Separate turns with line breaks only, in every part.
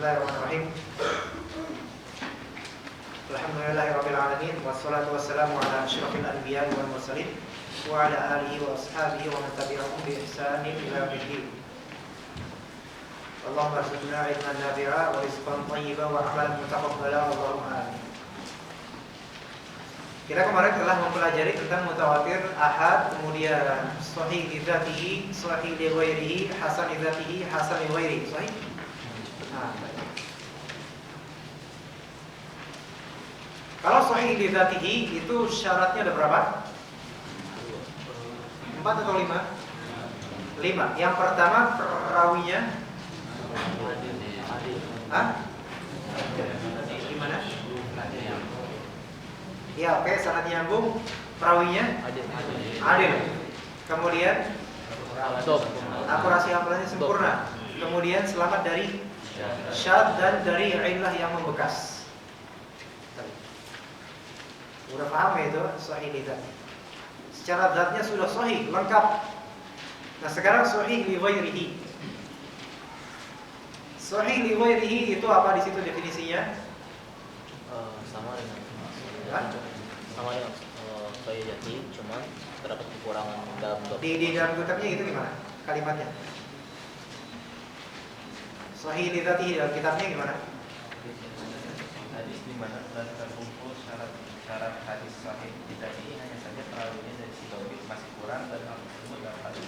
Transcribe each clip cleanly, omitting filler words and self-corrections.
Bismillahirrahmanirrahim. Alhamdulillahirabbil alamin wassalatu wassalamu ala asyrafil anbiya'i wal mursalin wa ala alihi wa ashabihi wa man tabi'ahum bi ihsanin ila yaumil. Allahumma arzuqna ilman nafi'a wa rizqan thayyiban wa amalan mutaqabbala Allahumma amin. Kita kemarin telah mempelajari tentang mutawatir, ahad, kemudian sahih li dzatihi, sahih li ghairihi, hasan li dzatihi, hasan li ghairihi. Sahih? Kalau sahih li dzatihi itu syaratnya ada berapa? 4 atau 5? 5. Yang pertama perawinya gimana? Ya, oke, sanad nyambung. Perawinya adil. Kemudian akurasi hafalannya sempurna. Kemudian selamat dari syadz dan dari illah yang membekas. Udah paham ya itu sahih li dzatihi. Secara zatnya sudah sahih, lengkap. Nah, sekarang sahih li ghairihi. Sahih li ghairihi itu apa di situ definisinya?
Sama dengan sahih dzati, cuman terdapat kekurangan dalam
di dalam kitabnya itu gimana kalimatnya? Sahih li dzatihi dalam kitabnya gimana?
Hadis di mana telah terkumpul syarat hadis sahih li dzatihi, hanya saja perawinya dari si Rawi masih kurang dan hal tersebut dapat di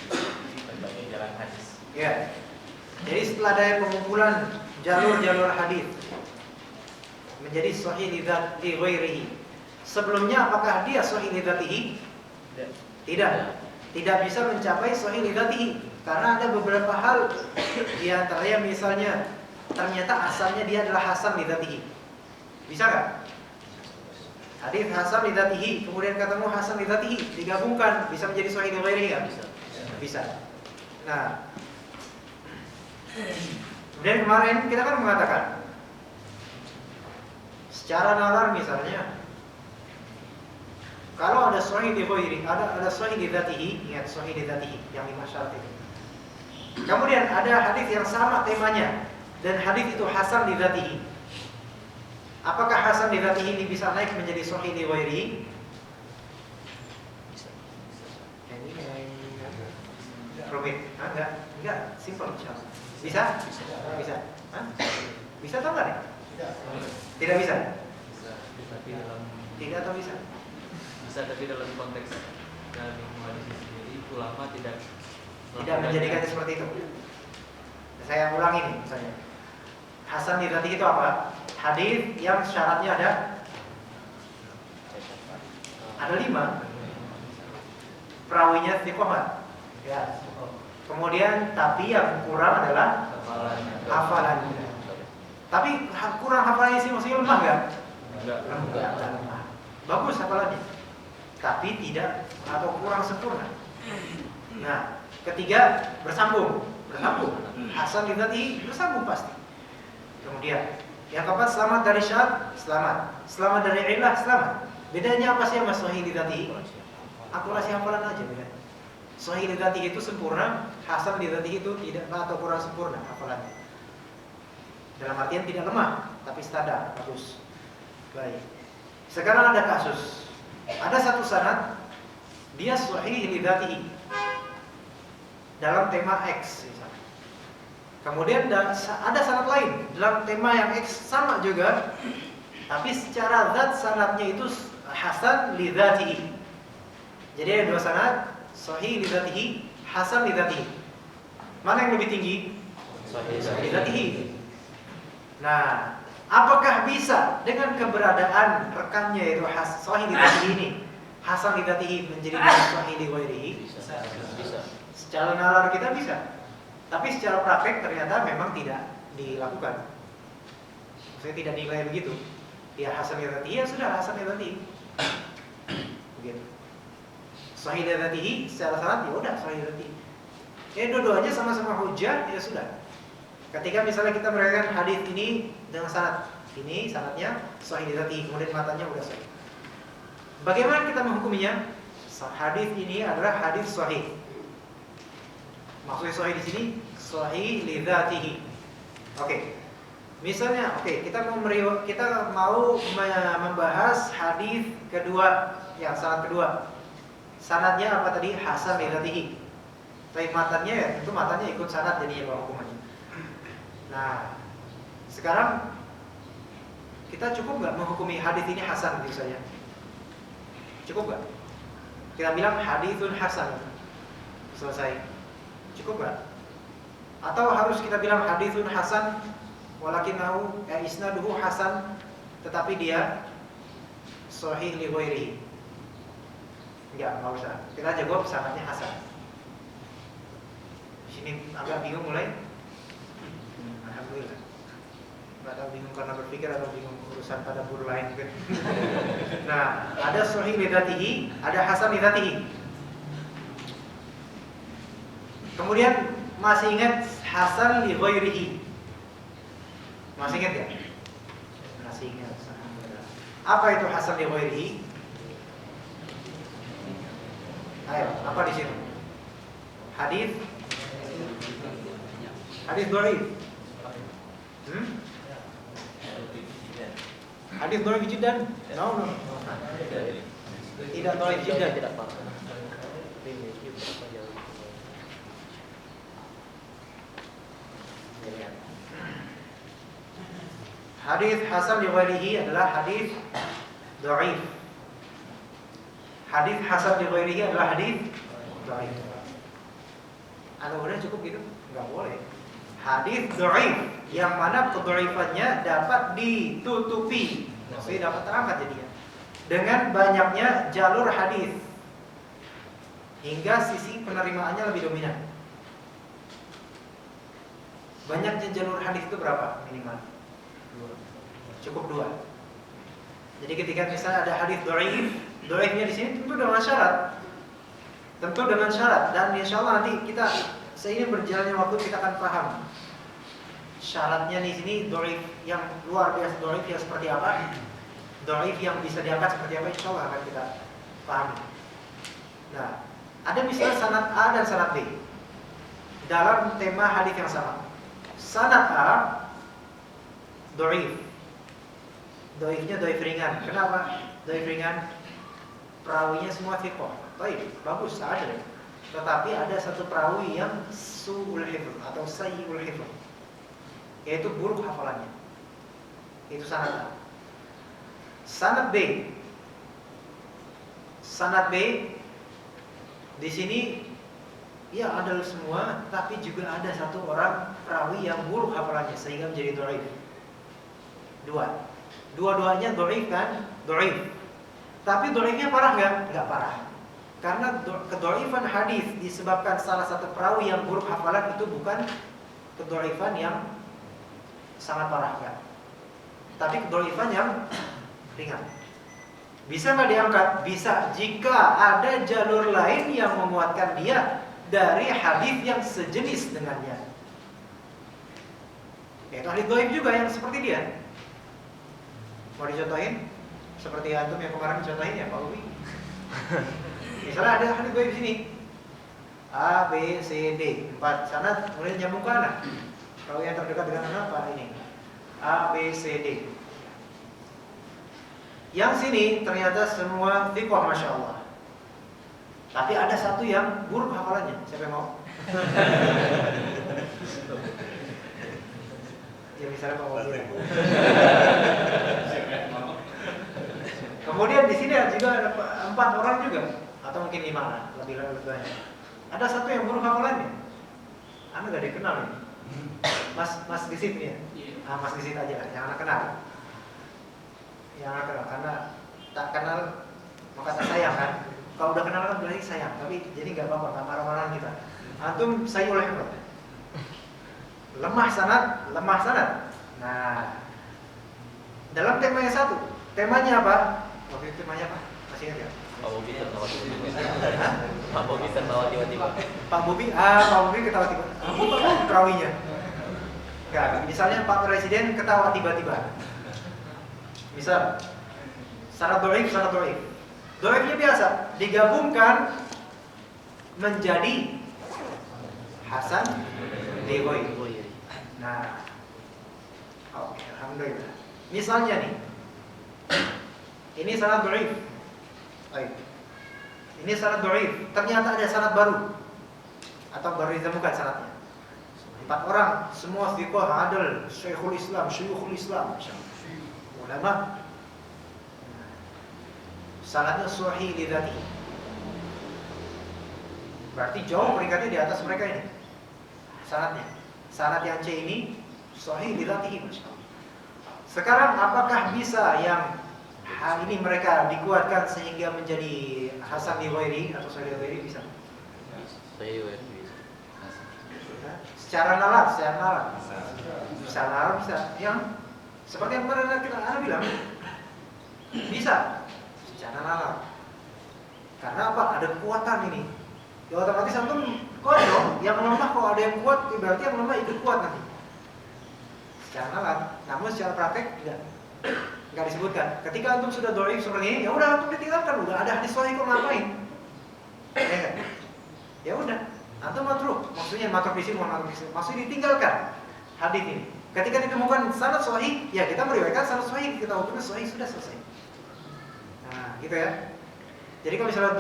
berbagai jalan hadis.
Ya. Jadi setelah ada pengumpulan jalur-jalur hadis menjadi sahih li ghairihi. Sebelumnya apakah dia sahih li dzatihi? Tidak. Tidak bisa mencapai sahih li dzatihi karena ada beberapa hal di antaranya misalnya ternyata asalnya dia adalah hasan li dzatihi. Bisa enggak? Hadis hasan li dzatihi kemudian ketemu hasan li dzatihi digabungkan bisa menjadi sahih li ghairihi enggak? Bisa. Nah, kemudian kemarin kita kan mengatakan secara nalar misalnya kalau ada sahih li ghairi, ada sahih li dzatihi, ingat sahih li dzatihi yang 5 syarat itu. Kemudian ada hadis yang sama temanya dan hadis itu hasan li dzatihi. Apakah hasan li dzatihi ini bisa naik menjadi sahih li ghairihi? Rumit? Enggak, simpel insyaallah. Bisa? Bisa. Hah? Bisa atau enggak nih? Tidak bisa. Tidak atau bisa?
Bisa, tapi dalam konteks dari hadis sendiri ulama tidak
menjadikannya seperti itu. Saya ulangi nih misalnya. Hasan li dzatihi itu apa? Hadis yang syaratnya ada 5. Perawinya thiqah. Ya. Kemudian tapi yang kurang adalah hafalannya. Tapi kurang hafalannya sih maksudnya lemah enggak? Enggak lemah. Bagus hafalannya. Tapi tidak atau kurang sempurna. Nah, ketiga bersambung. Hasan li dzatihi bersambung pasti. Kemudian yang keempat selamat dari syadz, selamat dari illah, selamat. Bedanya apa sih sama sahih li dzatihi? Akurasi hafalan aja bedanya. Sahih li dzatihi itu sempurna, hasan li dzatihi itu tidak atau kurang sempurna hafalannya. Dalam artian tidak lemah, tapi standar, bagus. Baik. Sekarang ada kasus. Ada satu sanad dia sahih li dzatihi dalam tema X misalnya. Kemudian ada sanad lain dalam tema yang X sama juga, tapi secara zat sanadnya itu hasan li dzatihi. Jadi ada 2 sanad, sahih li dzatihi, hasan li dzatihi. Mana yang lebih tinggi? Sahih li dzatihi. Nah, apakah bisa dengan keberadaan rekannya yaitu sahih li dzatihi ini, hasan li dzatihi menjadi sahih li ghairihi? Bisa. Secara nalar kita bisa. Tapi secara praktek ternyata memang tidak dilakukan. Maksudnya tidak dinilai begitu. Ya hasan li dzatihi ya sudah hasan li dzatihi. Begitu. Sahih li dzatihi secara sanad ya udah sahih li dzatihi. Ya dua-duanya sama-sama hujjah ya sudah. Ketika misalnya kita meriwayatkan hadis ini dengan sanad ini sanadnya sahih li dzatihi, kemudian matanya udah sahih. Bagaimana kita menghukuminya? Hadis ini adalah hadis sahih. Maksudnya sahih di sini sahih li dzatihi. Oke. Misalnya, oke, kita mau membahas hadis kedua, yang sanad kedua. Sanadnya apa tadi? Hasan li dzatihi. Tapi matanya ya, tentu matanya ikut sanad jadinya Pak hukumannya. Nah, sekarang kita cukup nggak menghukumi hadis ini hasan gitu saja? Cukup nggak? Kita bilang haditsun hasan, selesai. Cukup nggak? Atau harus kita bilang haditsun hasan walakinahu isnaduhu hasan, tetapi dia sahih li ghairihi? Enggak usah. Kita jawab sanadnya hasan. Di sini agak bingung mulai. Alhamdulillah. Enggak tahu bingung karena berpikir atau bingung urusan pada guru lain kan. Nah, ada sahih li dzatihi, ada hasan li dzatihi. Kemudian masih ingat hasan li ghairihi? Masih ingat ya? Masih ingat. Apa itu hasan li ghairihi? Ayo, apa di situ? Hadis dhaif. Hadis dhaif jiddan. No. Tidak dhaif jiddan. Hadis hasan li ghairihi adalah hadis dhaif. Hadis hasan li ghairihi adalah hadis dhaif. Udah cukup gitu? Enggak boleh. Hadis dhaif yang mana kedhaifannya dapat ditutupi, maksudnya dapat terangkat jadinya dengan banyaknya jalur hadis hingga sisi penerimaannya lebih dominan. Banyaknya jalur hadis itu berapa minimal? Cukup 2. Jadi ketika misalnya ada hadis dhaif, dhaifnya di sini tentu dengan syarat. Dan insya Allah nanti kita seiring berjalannya waktu kita akan paham syaratnya di sini dhaif yang luar biasa, dhaif yang seperti apa, dhaif yang bisa diangkat seperti apa, insya Allah akan kita pahami. Nah, ada misalnya sanad A dan sanad B dalam tema hadis yang sama. Sanad A dhaif. Dhaifnya dhaif ringan. Kenapa? Dhaif ringan. Perawinya semua thiqah. Baik, bagus, ada. Tetapi ada satu perawi yang su'ul hifz atau sayyi'ul hifz, yaitu buruk hafalannya. Itu sanad A. Sanad B. Sanad B di sini ya ada semua, tapi juga ada satu orang perawi yang buruk hafalannya sehingga menjadi dhaif. Dua-duanya dhaif kan? Dhaif. Tapi dhaifnya parah enggak? Enggak parah. Karena kedhaifan hadis disebabkan salah satu perawi yang buruk hafalan itu bukan kedhaifan yang sangat parah kan? Tapi kedhaifan yang ringan. Bisa nggak diangkat? Bisa jika ada jalur lain yang menguatkan dia dari hadis yang sejenis dengannya. Yaitu hadis dhaif juga yang seperti dia. Mau dicontohin? Seperti antum yang kemarin contohin ya Pak Ubi. Misalnya ada hadis dhaif di sini. A, B, C, D 4 sanad, kemudian nyambung ke anak. Kalau yang terdekat dengan anak apa ini? A, B, C, D. Yang sini ternyata semua thiqah Masya Allah. Tapi ada satu yang buruk hafalannya. Siapa yang mau? Ya misalnya Pak Wali. Kemudian di sini juga ada 4 orang juga, atau mungkin 5, lebih banyak. Ada satu yang buruk hafalannya. Anda gak dikenal ini. Mas Gisit nih ya? Mas Gisit aja, yang Anda kenal. Yang Anda kenal, karena tak kenal maka tak sayang kan. Kalau udah kenal kan berarti sayang, tapi jadi nggak apa-apa, nggak marah-marahan kita. Antum saya oleh lemah sanad. Nah, dalam tema yang satu, temanya apa? Waktu itu temanya apa? Masih ingat ya?
Pak Bobi tertawa tiba-tiba. Pak Bobi tertawa tiba-tiba.
Pak Bobi ketawa tiba-tiba. Apa perawinya? Enggak, misalnya Pak Presiden ketawa tiba-tiba. Misal, sanad dhaif. Dhaifnya biasa, digabungkan menjadi hasan li ghairihi. Nah, Oke, alhamdulillah. Misalnya nih, ini sanad dhaif. Baik. Ini sanad dhaif. Ternyata ada sanad baru atau baru ditemukan sanadnya. 4 orang, semua thiqah adil, Syekhul Islam, ulama. Sanadnya sahih li dzati. Berarti jauh peringkatnya di atas mereka ini. Sanadnya. Sanad yang C ini sahih li dzatihi, masyaallah. Sekarang apakah bisa yang hal ini mereka dikuatkan sehingga menjadi hasan li ghairi atau sahih li ghairi bisa?
Sahih li ghairi bisa.
Secara nalar bisa. Yang seperti yang pernah kita bilang bisa secara nalar. Karena apa? Ada kekuatan ini. Ya otomatis antum kuat dong. Yang lemah kalau ada yang kuat, berarti yang lemah ikut kuat nanti. Secara nalar. Namun secara praktek enggak disebutkan. Ketika antum sudah dhaif seperti ini, ya udah antum ditinggalkan. Udah ada hadis sahih kok ngapain? Ya udah. Antum matruk, maksudnya matruk di sini, maksudnya ditinggalkan hadis ini. Ketika ditemukan sanad sahih, ya kita meriwayatkan sanad sahih, kita hukumnya sahih, sudah selesai. Nah, gitu ya. Jadi kalau misalnya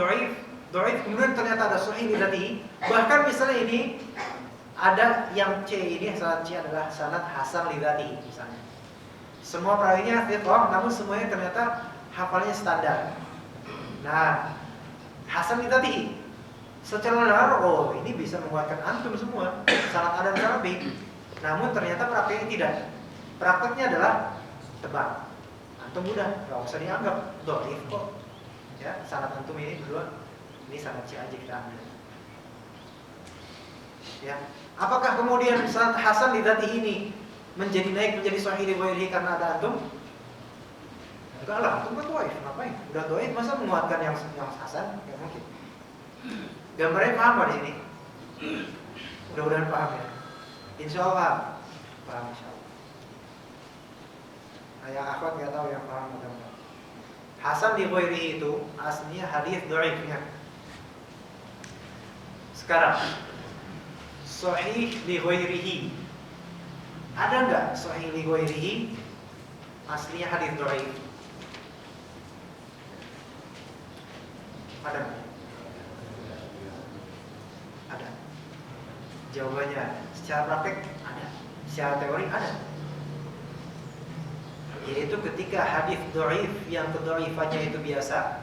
dhaif kemudian ternyata ada sahih di dzatihi, bahkan misalnya ini ada yang C ini, sanad C adalah sanad hasan li dzatihi misalnya. Semua perawinya thiqah, namun semuanya ternyata hafalnya standar. Nah, hasan li dzatihi secara nalar, oh ini bisa menguatkan antum semua, sanad A dan sanad B. Namun ternyata prakteknya tidak. Prakteknya adalah tebak. Antum udah, gak usah dianggap dhaif kok. Ya, sanad antum ini berdua, ini sanad C aja kita ambil. Ya, apakah kemudian sanad hasan li dzatihi ini menjadi naik menjadi sahih li ghairihi karena ada antum? Enggak lah, antum kan dhaif, ngapain? Udah dhaif masa menguatkan yang hasan? Enggak mungkin. Gambarnya paham Pak di sini? Mudah-mudahan paham ya. Insya Allah paham insya Allah. Nah, yang akhwat nggak tahu yang paham atau enggak. Hasan li ghairihi itu aslinya hadis dhaifnya. Sekarang sahih li ghairihi. Ada enggak sahih li ghairihi aslinya hadis dhaif? Ada enggak? Ada. Jawabannya secara praktek ada, secara teori ada. Yaitu ketika hadis dhaif yang kedhaifannya itu biasa,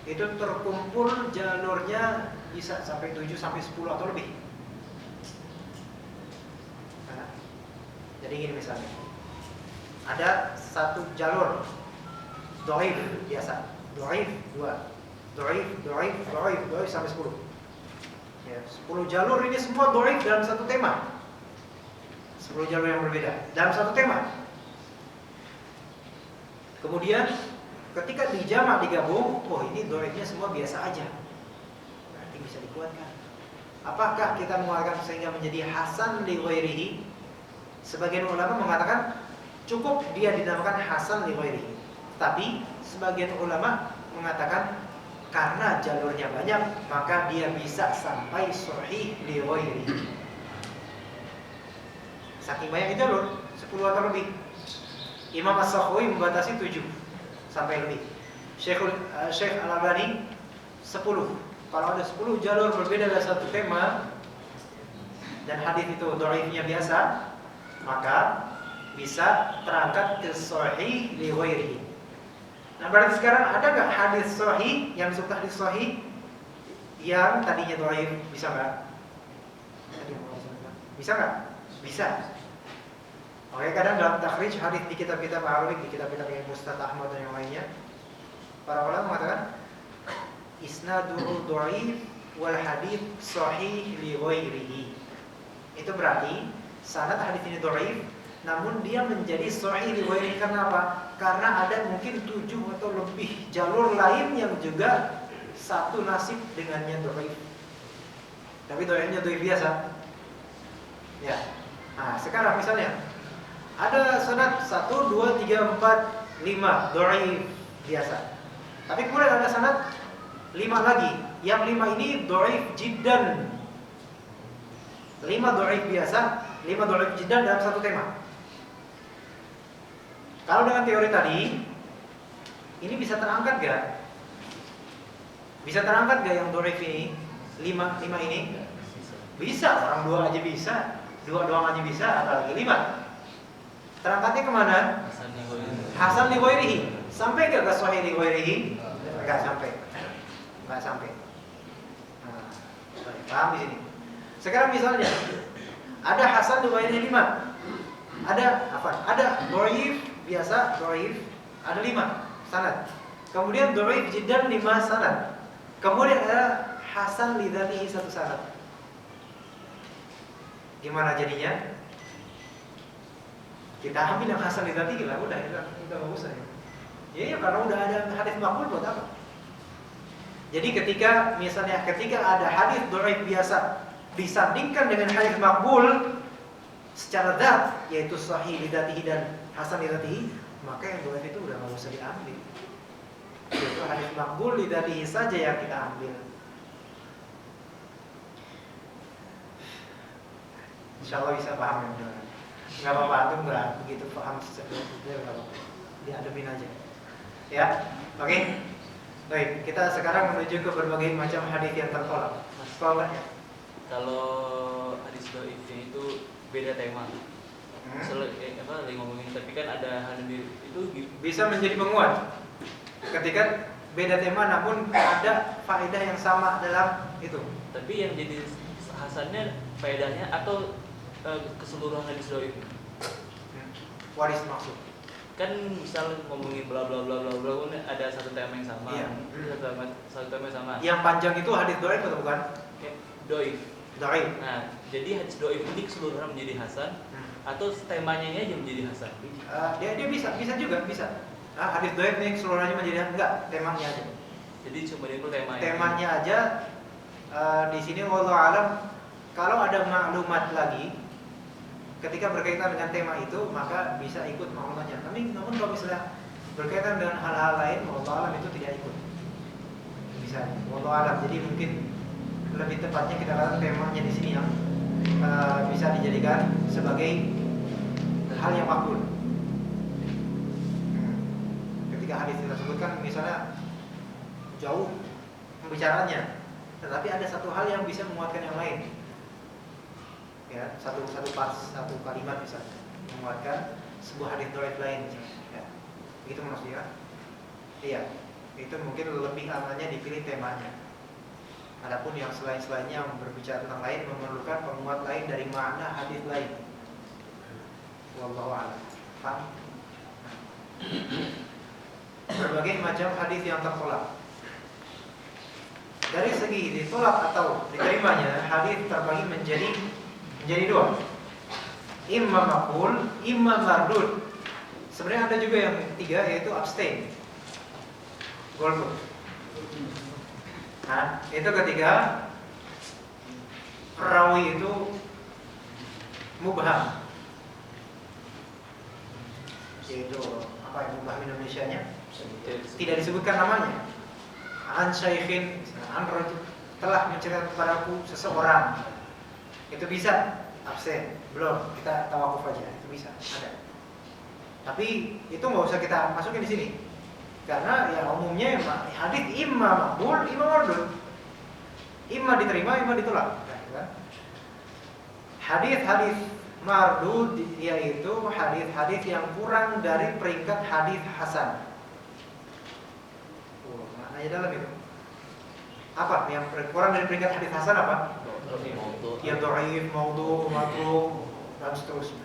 itu terkumpul jalurnya bisa sampai 7 sampai 10 atau lebih. Nah, jadi gini misalnya, ada satu jalur dhaif biasa, dhaif 2, dhaif sampai 10. Ya, 10 jalur ini semua dhaif dalam satu tema. 10 jalur yang berbeda dalam satu tema. Kemudian ketika dijamak digabung, oh ini dhaifnya semua biasa aja. Berarti bisa dikuatkan. Apakah kita menguatkan sehingga menjadi hasan li ghairihi? Sebagian ulama mengatakan cukup dia dinamakan hasan li ghairihi. Tapi sebagian ulama mengatakan karena jalurnya banyak, maka dia bisa sampai sahih li ghairihi. Saking banyaknya jalur, 10 atau lebih. Imam As-Sakhawi membatasi 7 sampai lebih. Syekh Al-Albani 10. Kalau ada 10 jalur berbeda dari satu tema dan hadis itu dhaifnya biasa, maka bisa terangkat ke sahih li ghairihi. Nah, berarti sekarang ada nggak hadis sahih yang disebut hadis sahih yang tadinya dhaif? Bisa nggak? Bisa nggak? Bisa. Oke, kadang dalam takhrij hadis di kitab-kitab Arabic, di kitab-kitab yang Mustad Ahmad dan yang lainnya, para ulama mengatakan isnaduhu dhaif wal hadis sahih li ghairihi. Itu berarti sanad hadis ini dhaif, namun dia menjadi sahih li ghairihi karena apa? Karena ada mungkin 7 atau lebih jalur lain yang juga satu nasib dengannya dhaif. Tapi dhaifnya dhaif biasa. Ya. Nah, sekarang misalnya ada sanad 1 2 3 4 5 dhaif biasa. Tapi kemudian ada sanad 5 lagi. Yang 5 ini dhaif jiddan. 5 dhaif biasa, 5 dhaif jiddan dalam satu tema. Kalau dengan teori tadi, ini bisa terangkat gak? Bisa terangkat gak yang dhaif ini? 5 ini? Bisa, orang 2 aja bisa. 2 doang aja bisa, apalagi 5. Terangkatnya kemana? Hasan li ghairihi. Sampai gak ke sahih li ghairihi? Enggak sampai. Enggak sampai. Nah, paham di sini. Sekarang misalnya ada hasan li ghairihi 5. Ada apa? Ada dhaif biasa, dhaif ada 5 sanad. Kemudian dhaif jiddan 5 sanad. Kemudian ada hasan li dzatihi 1 sanad. Gimana jadinya? Kita ambil yang hasan li dzatihi lah, udah bagus aja. Ya, karena udah ada hadis maqbul buat apa? Jadi ketika ada hadis dhaif biasa disandingkan dengan hadis maqbul secara dzat, yaitu sahih li dzatihi dan hasan li dzatihi, maka yang dhaif itu udah enggak usah diambil. Itu hadis maqbul li dzatihi saja yang kita ambil. Insyaallah bisa paham ya. Enggak apa-apa, antum enggak begitu paham sebenarnya, enggak apa-apa. Diademin aja. Ya. Oke. Baik, kita sekarang menuju ke berbagai macam hadis yang tertolak. Sekolah ya.
Kalau hadis dhaif itu beda tema. Lagi ngomongin, tapi kan ada hadis itu
bisa menjadi penguat ketika beda tema namun ada faedah yang sama dalam itu.
Tapi yang jadi hasannya faedahnya atau keseluruhan hadis dhaif?
Waris maksud.
Kan misal ngomongin bla bla bla bla bla, ada satu tema yang sama.
Iya.
Satu tema yang sama.
Yang panjang itu hadis dhaif atau bukan?
Dhaif.
Dhaif.
Nah, jadi hadis dhaif ini keseluruhan menjadi hasan atau temanya ini aja menjadi hasan?
Dia bisa juga bisa. Hadis dhaif ini keseluruhannya menjadi enggak, temanya aja.
Jadi cuma itu temanya.
Temanya aja. Di sini wallahu alam, kalau ada maklumat lagi ketika berkaitan dengan tema itu maka bisa ikut maklumatnya. Namun kalau misalnya berkaitan dengan hal-hal lain, wallahu alam itu tidak ikut. Bisa, wallahu alam. Jadi mungkin lebih tepatnya kita katakan temanya di sini yang bisa dijadikan sebagai hal yang makbul. Ketika hadis kita sebutkan misalnya jauh pembicaranya, tetapi ada satu hal yang bisa menguatkan yang lain. Ya, satu kalimat bisa menguatkan sebuah hadis dhaif lain misalnya. Ya. Begitu maksudnya. Iya. Itu mungkin lebih amannya dipilih temanya. Adapun yang selain-selainnya yang berbicara tentang lain memerlukan penguat lain dari makna hadis lain. Wallahu a'lam. Paham? Berbagai macam hadis yang tertolak. Dari segi ditolak atau diterimanya, hadis terbagi menjadi 2. Imma maqbul, imma mardud. Sebenarnya ada juga yang 3, yaitu abstain. Golput. Nah, itu ketika perawi itu mubham. Yaitu apa yang mubham Indonesianya? Tidak disebutkan namanya. An syaikhin, an rajul, telah menceritakan kepadaku seseorang. Itu bisa absen, belum, kita tawakuf aja, itu bisa, ada. Tapi itu nggak usah kita masukin di sini, karena ya umumnya hadis imma maqbul, imma mardud, imma diterima, imma ditolak. Hadis mardud yaitu hadis-hadis yang kurang dari peringkat hadis hasan. Maknanya dalam itu apa? Yang kurang dari peringkat hadis hasan apa? Ya dhaif, maudhu, makruh dan seterusnya.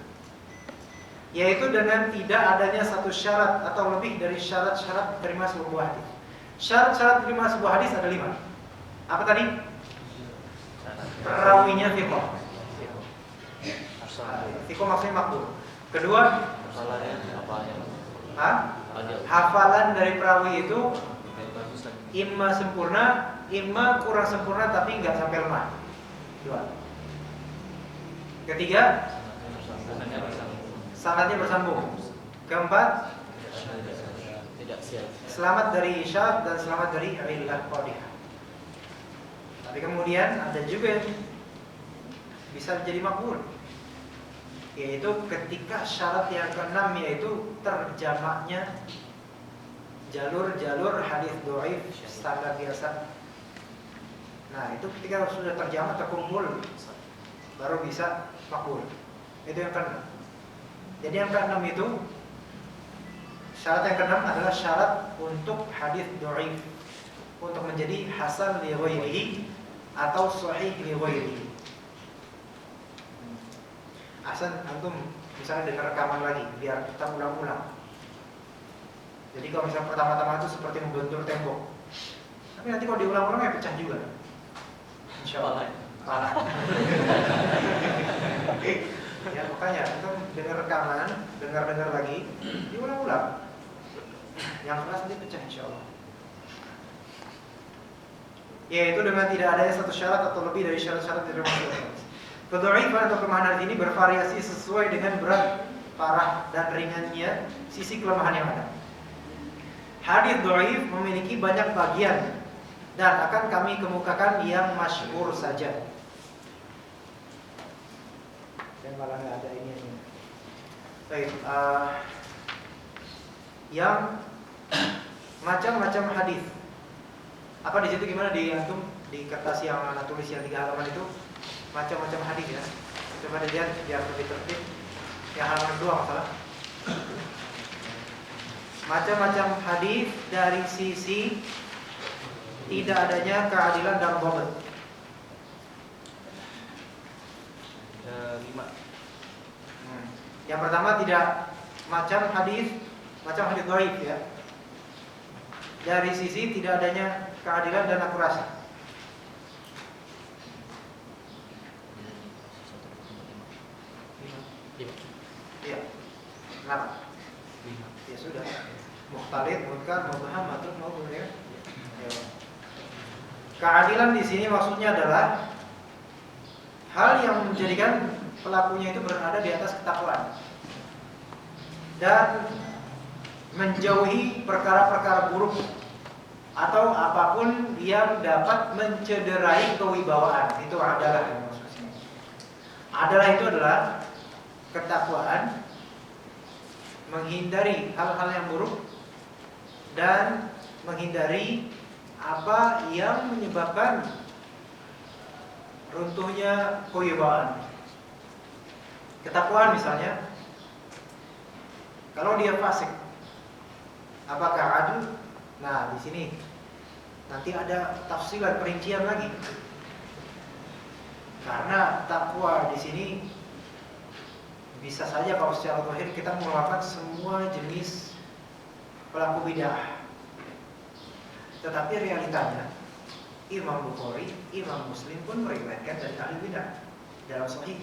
Yaitu dengan tidak adanya satu syarat atau lebih dari syarat-syarat terima sebuah hadis. Syarat-syarat terima sebuah hadis ada 5. Apa tadi? Perawinya thiqah. Thiqah maksudnya makbul. Kedua, hafalan dari perawi itu imma sempurna, imma kurang sempurna tapi enggak sampai lemah. 2. Ketiga, sanadnya bersambung. Keempat, selamat dari syadz dan selamat dari illah qadhihah. Tapi kemudian ada juga yang bisa menjadi makbul, yaitu ketika syarat yang keenam yaitu terjamaknya jalur-jalur hadis dhaif standar biasa. Nah, itu ketika sudah terjamak terkumpul baru bisa makbul. Itu yang keenam. Jadi yang keenam itu syarat yang keenam adalah syarat untuk hadis dhaif untuk menjadi hasan li ghairihi atau sahih li ghairihi. Hasan antum misalnya dengar rekaman lagi biar kita ulang-ulang. Jadi kalau misalnya pertama-tama itu seperti membentur tembok. Tapi nanti kalau diulang-ulang ya pecah juga. Insyaallah. Parah. Ya makanya kita dengar rekaman, dengar lagi, diulang-ulang. Yang keras nanti pecah insyaallah. Yaitu dengan tidak adanya satu syarat atau lebih dari syarat-syarat yang termasuk. Kedhaifan atau kelemahan hadis ini bervariasi sesuai dengan berat, parah dan ringannya sisi kelemahan yang ada. Hadis dhaif memiliki banyak bagian dan akan kami kemukakan yang masyhur saja. Dan malah nggak ada ini. Baik, yang macam-macam hadis. Apa di situ gimana di antum di kertas yang anak tulis yang 3 halaman itu macam-macam hadis ya. Coba dilihat biar lebih tertib. Yang halaman 2 masalah. Macam-macam hadis dari sisi tidak adanya keadilan dan dhabt.
5.
Yang pertama tidak macam hadis dhaif ya. Dari sisi tidak adanya keadilan dan akurasi. Iya. Kenapa? Ya sudah. Mukhtalif, munkar, mubham, matruk, maupun ya. Keadilan di sini maksudnya adalah hal yang menjadikan pelakunya itu berada di atas ketakwaan dan menjauhi perkara-perkara buruk atau apapun yang dapat mencederai kewibawaan. Itu adalah maksudnya. Adalah itu adalah ketakwaan, menghindari hal-hal yang buruk dan menghindari apa yang menyebabkan runtuhnya kewibawaan. Ketakwaan misalnya, kalau dia fasik, apakah adil? Nah, di sini nanti ada tafsilan perincian lagi. Karena takwa di sini bisa saja kalau secara zahir kita mengeluarkan semua jenis pelaku bidah. Tetapi realitanya Imam Bukhari, Imam Muslim pun meriwayatkan dari ahli bidah dalam sahih.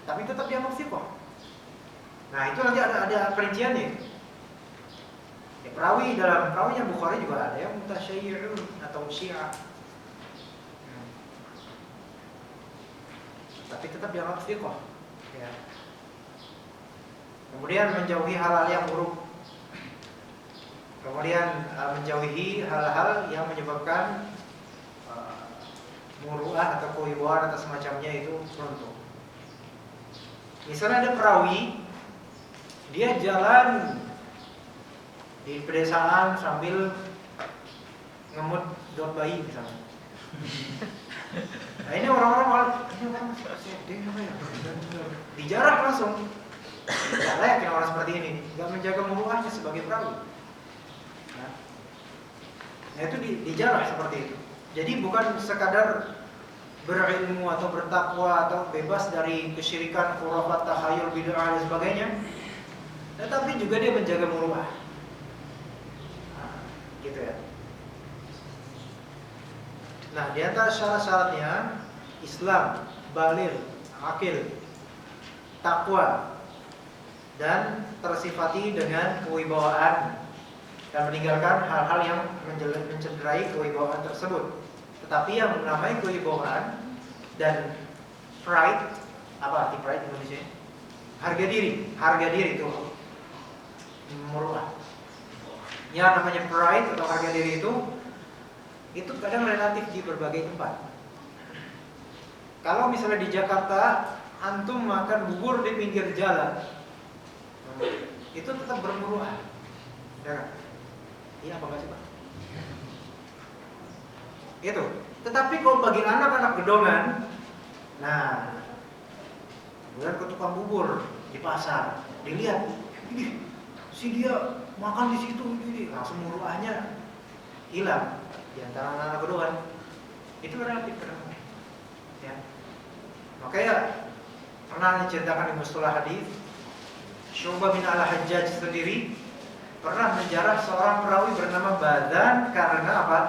Tapi tetap dianggap thiqah. Nah, itu nanti ada perinciannya. Ya, dalam perawinya Bukhari juga ada yang mutasyayyi'un atau syiah. Tapi tetap dianggap thiqah. Ya. Kemudian menjauhi hal-hal yang buruk. Kemudian menjauhi hal-hal yang menyebabkan muru'ah atau kewibawaan atau semacamnya itu runtuh. Misalnya ada perawi, dia jalan di pedesaan sambil ngemut dot bayi misalnya. Nah ini orang-orang dijarah langsung. Tidak layak orang seperti ini, nggak menjaga muru'ahnya sebagai perawi. Nah itu dijarah seperti itu. Jadi bukan sekadar berilmu atau bertakwa atau bebas dari kesyirikan, khurafat, takhayul, bid'ah dan sebagainya, tetapi juga dia menjaga muru'ah. Nah, gitu ya. Nah, di antara syarat-syaratnya Islam, baligh, akil, takwa, dan tersifati dengan kewibawaan dan meninggalkan hal-hal yang mencederai kewibawaan tersebut. Tetapi yang namanya kewibawaan dan pride, apa arti pride di Indonesia? Harga diri itu muru'ah. Yang namanya pride atau harga diri itu kadang relatif di berbagai tempat. Kalau misalnya di Jakarta antum makan bubur di pinggir jalan, itu tetap bermuruah, ya kan? Iya apa enggak sih Pak? Itu. Tetapi kalau bagi anak-anak gedongan, nah, kemudian ke tukang bubur di pasar, dilihat, ini si dia makan di situ, ini langsung muruahnya hilang di antara anak-anak gedongan. Itu relatif kadang. Ya. Makanya pernah diceritakan di mustalah hadis, Syu'bah bin al-Hajjaj sendiri pernah menjarah seorang perawi bernama Badan karena apa?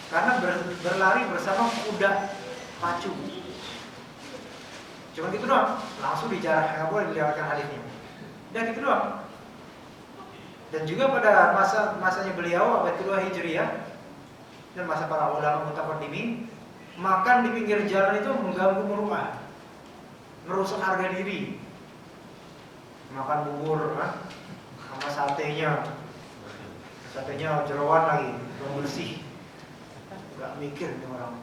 Karena berlari bersama kuda pacu. Cuma gitu doang, langsung dijarah, nggak boleh dilewatkan hadisnya. Dan gitu doang. Dan juga pada masanya beliau abad kedua Hijriah dan masa para ulama mutaqaddimin, makan di pinggir jalan itu mengganggu muruah, merusak harga diri. Makan bubur, sama satenya jeroan lagi, belum bersih, nggak mikir nih orang.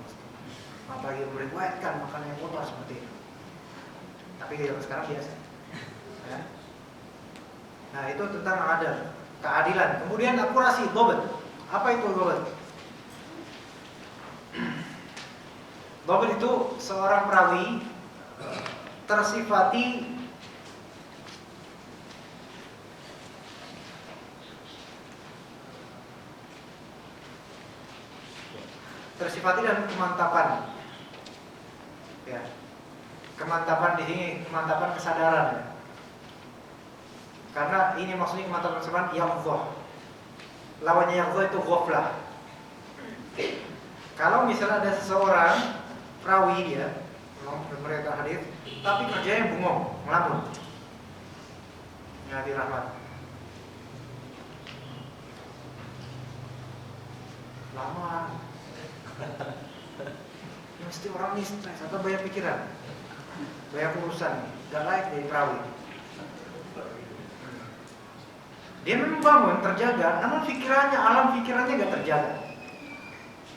Apalagi meriwayatkan makanan yang kotor seperti itu. Tapi kalau sekarang biasa. Ya. Nah itu tentang adab, keadilan. Kemudian akurasi, dhabt. Apa itu dhabt? Dhabt itu seorang perawi tersifati dan kemantapan. Ya. Kemantapan di sini kemantapan kesadaran. Ya. Karena ini maksudnya kemantapan kesadaran yaqdhah. Lawannya yaqdhah itu ghaflah. Kalau misalnya ada seseorang perawi dia mereka hadis, tapi kerjanya bengong, ngelamun. Ya dirahmat. Lama. Ya, mesti orang ini stres atau banyak pikiran, banyak urusan, gak layak jadi perawi. Dia memang bangun, terjaga, namun pikirannya, alam pikirannya gak terjaga.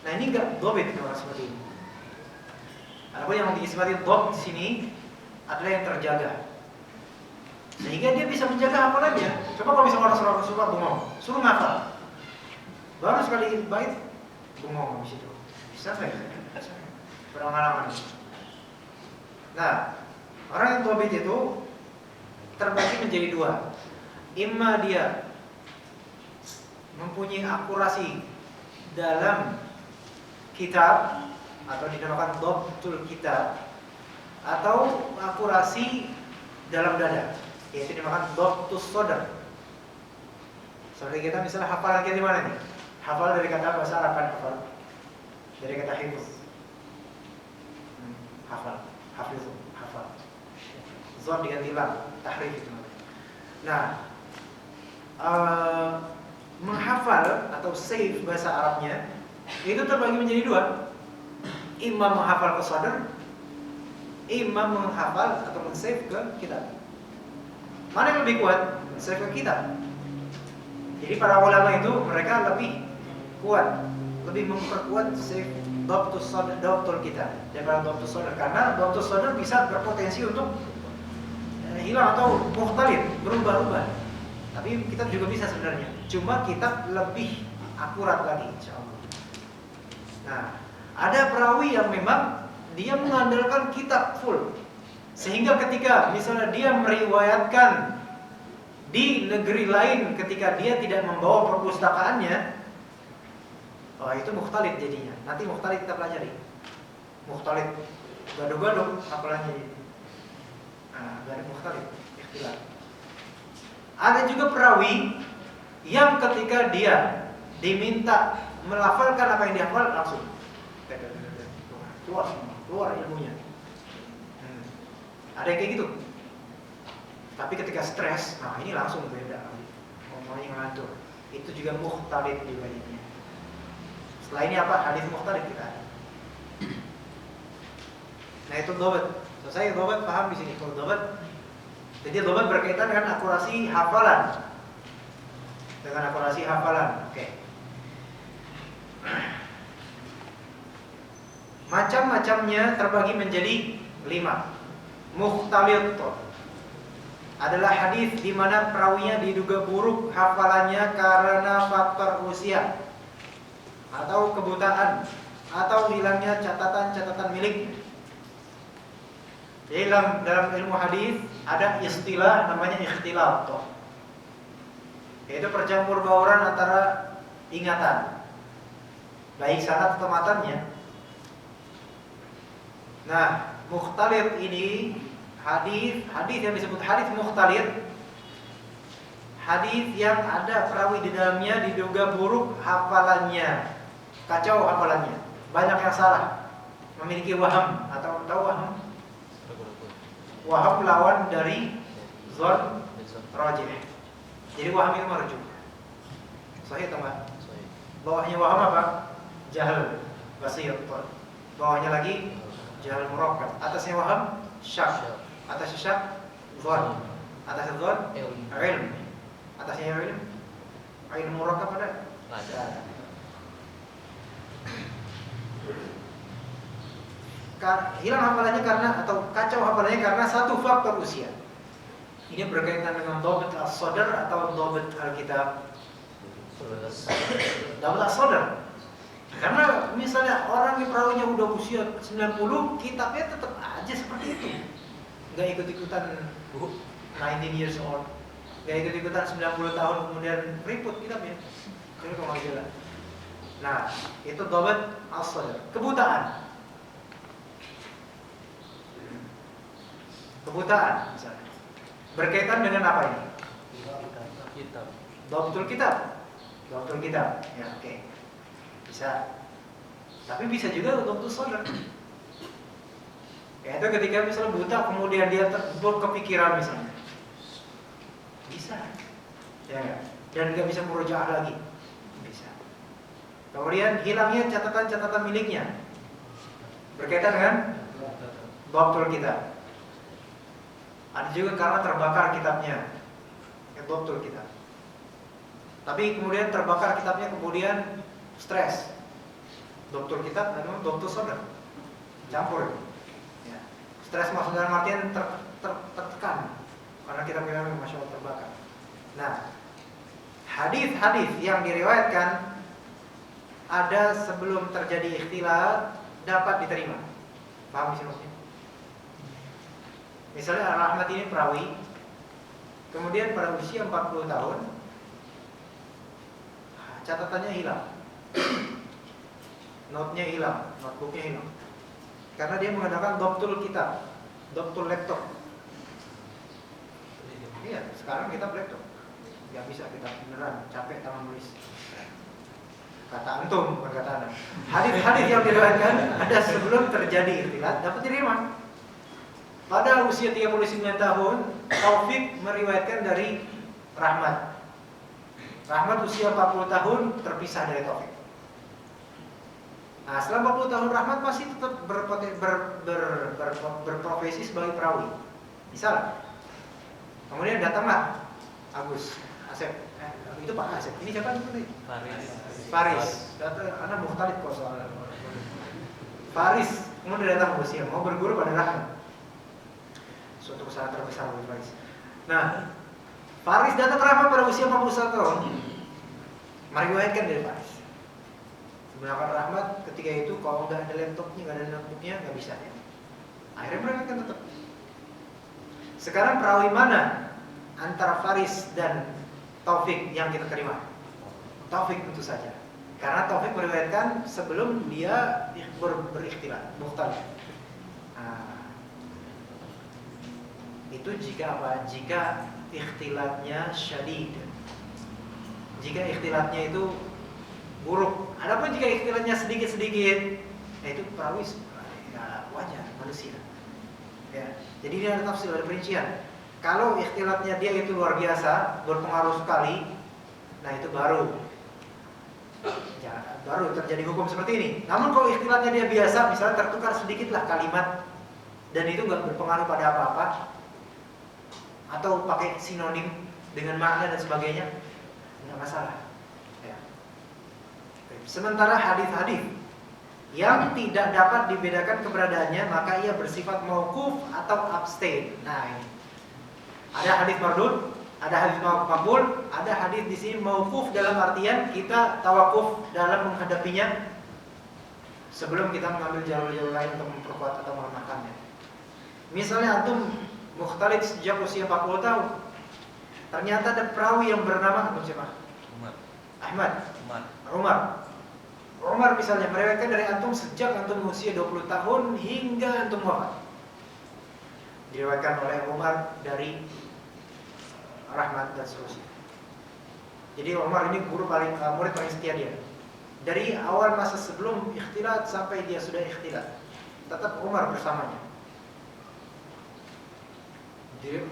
Nah ini gak dhabt orang seperti ini. Adapun yang disebut dhabt di sini adalah yang terjaga, sehingga dia bisa menjaga hafalannya. Coba kalau misalnya orang suruh bengong, suruh ngafal, baru sekali bait bengong di situ. Bisa nggak? Pengalaman. Nah, orang yang dhabt itu terbagi menjadi dua. Imma dia mempunyai akurasi dalam kitab atau dinamakan dhabtul kitab, atau akurasi dalam dada, yaitu dinamakan dhabtus shadr. Seperti kita misalnya hafalan kita di mana nih? Hafal dari kata bahasa Arab kan, hafal dari kata hifz. Hafal, hafiz, hafal. Zon diganti lam, tahrif itu. Nah, menghafal atau save bahasa Arabnya itu terbagi menjadi dua. Imam menghafal ke shadr, imam menghafal atau men-save ke kitab. Mana yang lebih kuat? Men-save ke kitab. Jadi para ulama itu mereka lebih kuat, lebih memperkuat save dhabtul kitab daripada dhabtus shadr, karena dhabtus shadr bisa berpotensi untuk hilang atau mukhtalif, berubah-ubah. Tapi kitab juga bisa sebenarnya, cuma kitab lebih akurat lagi insyaallah. Nah, ada perawi yang memang dia mengandalkan kitab full, sehingga ketika misalnya dia meriwayatkan di negeri lain ketika dia tidak membawa perpustakaannya, oh itu mukhtalif jadinya. Nanti mukhtalif kita pelajari. Mukhtalif, gaduh-gaduh hafalannya jadi. Nah, dari mukhtalif, ikhtilaf. Ada juga perawi yang ketika dia diminta melafalkan apa yang dihafal langsung keluar ilmunya. Ada yang kayak gitu. Tapi ketika stres, nah ini langsung beda, ngomongnya ngelantur. Itu juga mukhtalif juga ini. Setelah ini apa? Hadis mukhtalif kita. Nah itu dhabt. Selesai dhabt, paham di sini kalau dhabt. Jadi dhabt berkaitan dengan akurasi hafalan. Oke. Macam-macamnya terbagi menjadi 5. mukhtalit adalah hadis di mana perawinya diduga buruk hafalannya karena faktor usia atau kebutaan atau hilangnya catatan-catatan miliknya. Jadi dalam ilmu hadis ada istilah namanya ikhtilat, yaitu percampur bauran antara ingatan, baik sanad atau matannya. Nah, mukhtalit ini hadis yang disebut hadis mukhtalit, hadis yang ada perawi di dalamnya diduga buruk hafalannya, kacau hafalannya, banyak yang salah, memiliki waham atau tahu waham? Waham lawan dari zon rajih. Jadi waham itu marjuh. Sahih atau enggak? Bawahnya waham apa? Jahal, basir. Bawahnya lagi jahal murakkab. Atasnya waham syak. Atasnya syak zon. Atasnya zon ilm. Atasnya ilm. Ilm murakkab ada? Ada. Hilang hafalannya karena atau kacau hafalannya karena satu faktor usia. Ini berkaitan dengan dhabt as-sadr atau dhabt al-kitab. Dhabt as-sadr. Karena misalnya orang yang perawinya udah usia 90, kitabnya tetap aja seperti itu. Enggak ikut-ikutan 19 years old. Enggak ikut-ikutan 90 tahun kemudian ribut kitabnya. Jadi kok enggak jelas. Nah, itu dhabt as-sadr. Kebutaan misalnya. Berkaitan dengan apa ini?
Kitab.
Dhabtul kitab. Ya, oke. Bisa. Tapi bisa juga dhabtul sadr. Yaitu ketika misalnya buta kemudian dia kepikiran misalnya. Bisa. Ya enggak? Dan enggak bisa murojaah lagi. Bisa. Kemudian hilangnya catatan-catatan miliknya. Berkaitan dengan dhabtul kitab. Ada juga karena terbakar kitabnya, dhabtul kitab. Tapi kemudian terbakar kitabnya, kemudian stres. Dhabtul kitab dan dhabtul sadr campur. Ya. Stres maksudnya dalam artian tertekan karena kitabnya masya Allah terbakar. Nah, hadis-hadis yang diriwayatkan ada sebelum terjadi ikhtilat dapat diterima. Paham sih maksudnya? Misalnya Rahmat ini perawi, kemudian pada usia 40 tahun, catatannya hilang, note-nya hilang, notebooknya hilang, karena dia menggunakan dhabtul kitab, dhabtul laptop. Iya, sekarang kita laptop, nggak bisa kita beneran capek tangan nulis. Kata antum, bukan kata anda. Hadis-hadis yang diriwayatkan ada sebelum terjadi ikhtilat dapat diterima. Pada usia 39 tahun, Taufik meriwayatkan dari Rahmat. Rahmat usia 40 tahun terpisah dari Taufik. Nah, setelah 40 tahun Rahmat masih tetap berprofesi sebagai perawi. Misal, kemudian datanglah Agus, Asep. Itu Pak Asep. Ini siapa itu? Faris. Datang anak mukhtalif kok soalnya. Faris kemudian datang usia mau berguru pada Rahmat. Suatu kesalahan terbesar bagi Faris. Nah, Faris datang ke Rahmat pada usia 41 tahun. Meriwayatkan dari Faris. Sebenarnya Rahmat ketika itu kalau nggak ada laptopnya, nggak ada notebooknya, nggak bisa ya. Akhirnya meriwayatkan tetap. Sekarang perawi mana antara Faris dan Taufik yang kita terima? Taufik tentu saja. Karena Taufik meriwayatkan sebelum dia berikhtilat, mukhtalif. Itu jika apa? Jika ikhtilatnya syadid. Jika ikhtilatnya itu buruk. Adapun jika ikhtilatnya sedikit-sedikit, itu perawi ya, wajar manusia. Ya. Jadi ini ada tafsir, ada perincian. Kalau ikhtilatnya dia itu luar biasa, berpengaruh sekali, nah itu baru terjadi hukum seperti ini. Namun kalau ikhtilatnya dia biasa, misalnya tertukar sedikitlah kalimat dan itu nggak berpengaruh pada apa-apa, atau pakai sinonim dengan makna dan sebagainya, nggak masalah. Ya. Sementara hadis-hadis yang tidak dapat dibedakan keberadaannya, maka ia bersifat mauquf atau abstain. Nah, ini. Ada hadis mardud, ada hadis maqbul, ada hadis di sini mauquf dalam artian kita tawakuf dalam menghadapinya sebelum kita mengambil jalur-jalur lain untuk memperkuat atau melemahkannya. Misalnya antum mukhtalid sejak usia 40 tahun. Ternyata ada perawi yang bernama siapa? Ahmad. Umar misalnya meriwayatkan dari antum sejak antum usia 20 tahun hingga antum wafat. Diriwayatkan oleh Umar dari Rahmat dan seterusnya. Jadi Umar ini murid paling setia dia. Dari awal masa sebelum ikhtilat sampai dia sudah ikhtilat, tetap Umar bersamanya.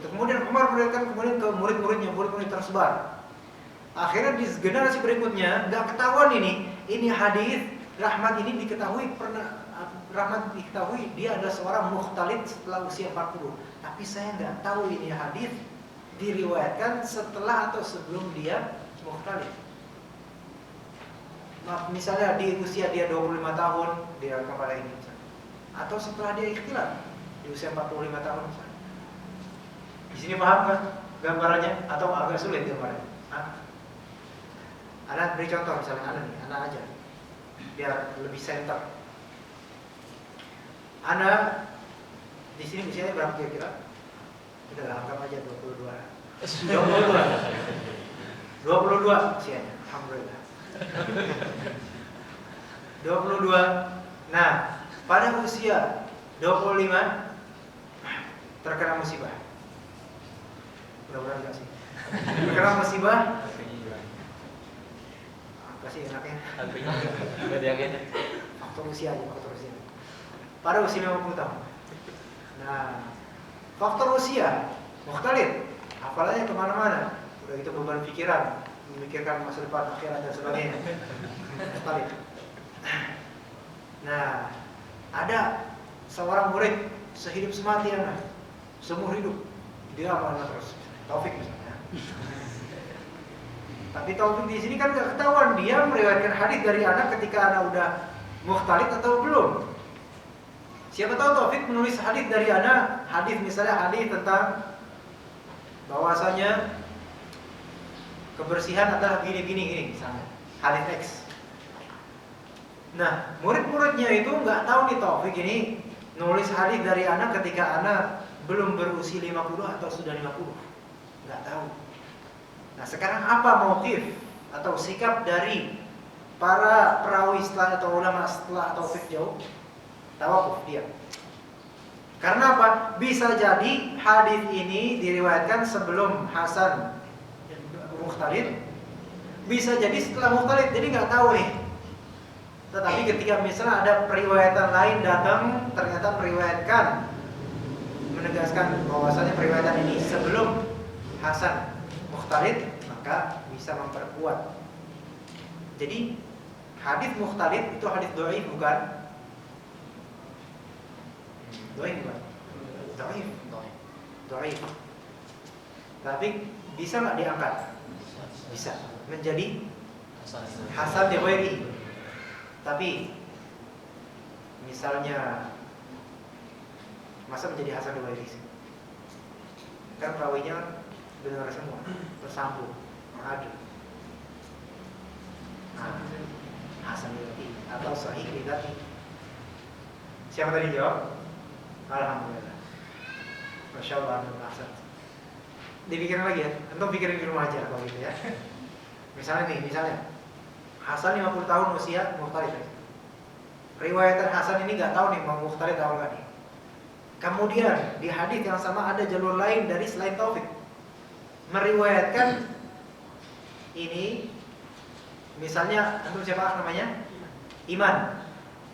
Kemudian Umar meriwayatkan kemudian ke murid-muridnya, murid-murid tersebar. Akhirnya di generasi berikutnya nggak ketahuan ini hadis Rahmat ini diketahui dia adalah seorang mukhtalid setelah usia 40. Tapi saya nggak tahu ini hadis diriwayatkan setelah atau sebelum dia mukhtalid. Misalnya di usia dia 25 tahun dia kepada ini misalnya. Atau setelah dia ikhtilat di usia 45 tahun misalnya. Di sini paham kan gambarannya atau agak sulit gambarnya? Anak beri contoh misalnya anak aja biar lebih center. Anak di sini usianya berapa kira-kira? Udah anggap aja 22 usianya, alhamdulillah. 22. Nah, pada usia 25 terkena musibah. Mudah-mudahan enggak sih. Terkena musibah. Apa sih enaknya?
Enggak diangkat.
Faktor usia. Pada usia 50 tahun. Nah, faktor usia mukhtalid, apalagi kemana-mana. Udah itu beban pikiran, memikirkan masa depan, akhirat dan sebagainya. Mukhtalid. Nah, ada seorang murid sehidup semati anak, seumur hidup dia amalnya terus. Taufik misalnya. Tapi Taufik di sini kan nggak ketahuan dia meriwayatkan hadis dari anak ketika anak udah mukhtalid atau belum. Siapa tahu Taufik menulis hadis dari anak, hadis misalnya hadis tentang bahwasanya kebersihan adalah gini misalnya, hadis X. Nah, murid-muridnya itu nggak tahu nih Taufik ini nulis hadis dari anak ketika anak belum berusia 50 atau sudah 50. Nggak tahu. Nah, sekarang apa motif atau sikap dari para perawi setelah atau ulama setelah Taufik jauh? Tawakuf dia. Karena apa? Bisa jadi hadis ini diriwayatkan sebelum Hasan mukhtalid, bisa jadi setelah mukhtalid, jadi nggak tahu nih. Tetapi ketika misalnya ada periwayatan lain datang, ternyata meriwayatkan, menegaskan bahwasanya periwayatan ini sebelum Hasan mukhtalid, maka bisa memperkuat. Jadi hadis mukhtalid itu hadis dhaif bukan? Dhaif. Tapi bisa nggak diangkat? Bisa. Menjadi hasan li ghairi. Tapi misalnya masa menjadi hasan li ghairi? Kan perawinya benar semua, tersambung, adil. Nah, hasan li ghairi atau sahih li dzati. Siapa tadi jawab? Alhamdulillah. Masya Allah, Hasan. Dipikirin lagi ya, antum pikirin di rumah aja kalau gitu ya. Misalnya Hasan 50 tahun usia mukhtalid. Riwayatan Hasan ini nggak tahu nih mau mukhtalid atau enggak nih. Kemudian di hadis yang sama ada jalur lain dari selain Taufik meriwayatkan ini, misalnya antum siapa namanya?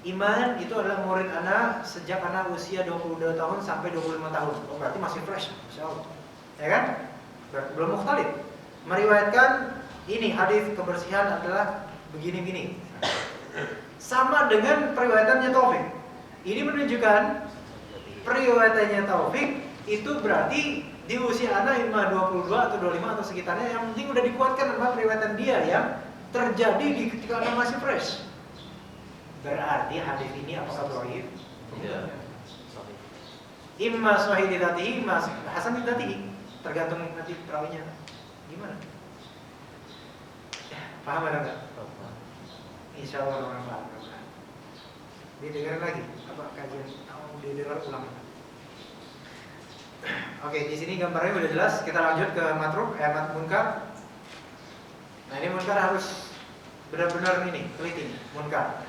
Iman itu adalah murid anak sejak anak usia 22 tahun sampai 25 tahun. Oh, berarti masih fresh, Masya Allah. Ya kan? Berarti belum mukhtalid. Meriwayatkan ini hadis kebersihan adalah begini-begini. Sama dengan periwayatannya Taufik. Ini menunjukkan periwayatannya Taufik itu berarti di usia anak 22 atau 25 atau sekitarnya, yang penting udah dikuatkan sama periwayatan dia yang terjadi di ketika anak masih fresh. Berarti hadis ini apakah dhaif?
Tidak. Sahih.
Imma sahih li dzatihi, imma hasan li dzatihi. Tergantung nanti perawinya gimana. Ya, paham ada enggak? Insyaallah orang paham. Didengar lagi apa kajian? Didengar ulang. Oke, di sini gambarnya udah jelas. Kita lanjut ke matruk, munkar. Nah, ini munkar harus benar-benar ini, teliti munkar.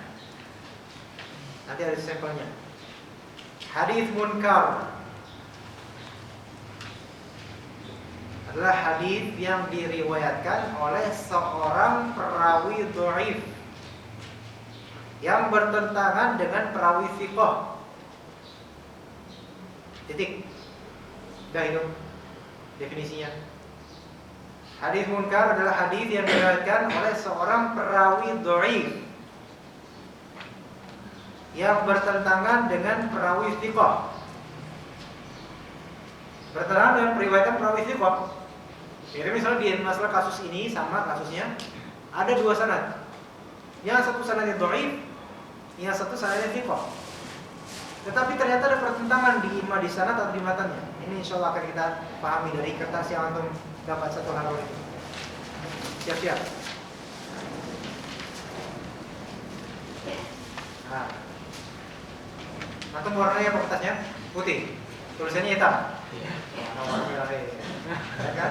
Nanti ada sampelnya. Hadis munkar adalah hadis yang diriwayatkan oleh seorang perawi dhaif yang bertentangan dengan perawi thiqah. Titik. Dah itu definisinya. Hadis munkar adalah hadis yang diriwayatkan oleh seorang perawi dhaif yang bertentangan dengan perawi thiqah. Bertentangan dengan periwayatan perawi thiqah. Jadi misalnya di masalah kasus ini sama kasusnya ada dua sanad. Yang satu sanadnya dhaif, yang satu sanadnya thiqah. Tetapi ternyata ada pertentangan di sanad atau di matanya. Ini insyaallah akan kita pahami dari kertas yang antum dapat satu halaman itu. Siap-siap. Nah, antum warnanya apa kertasnya? Putih. Tulisannya hitam. Nomor merah ya kan?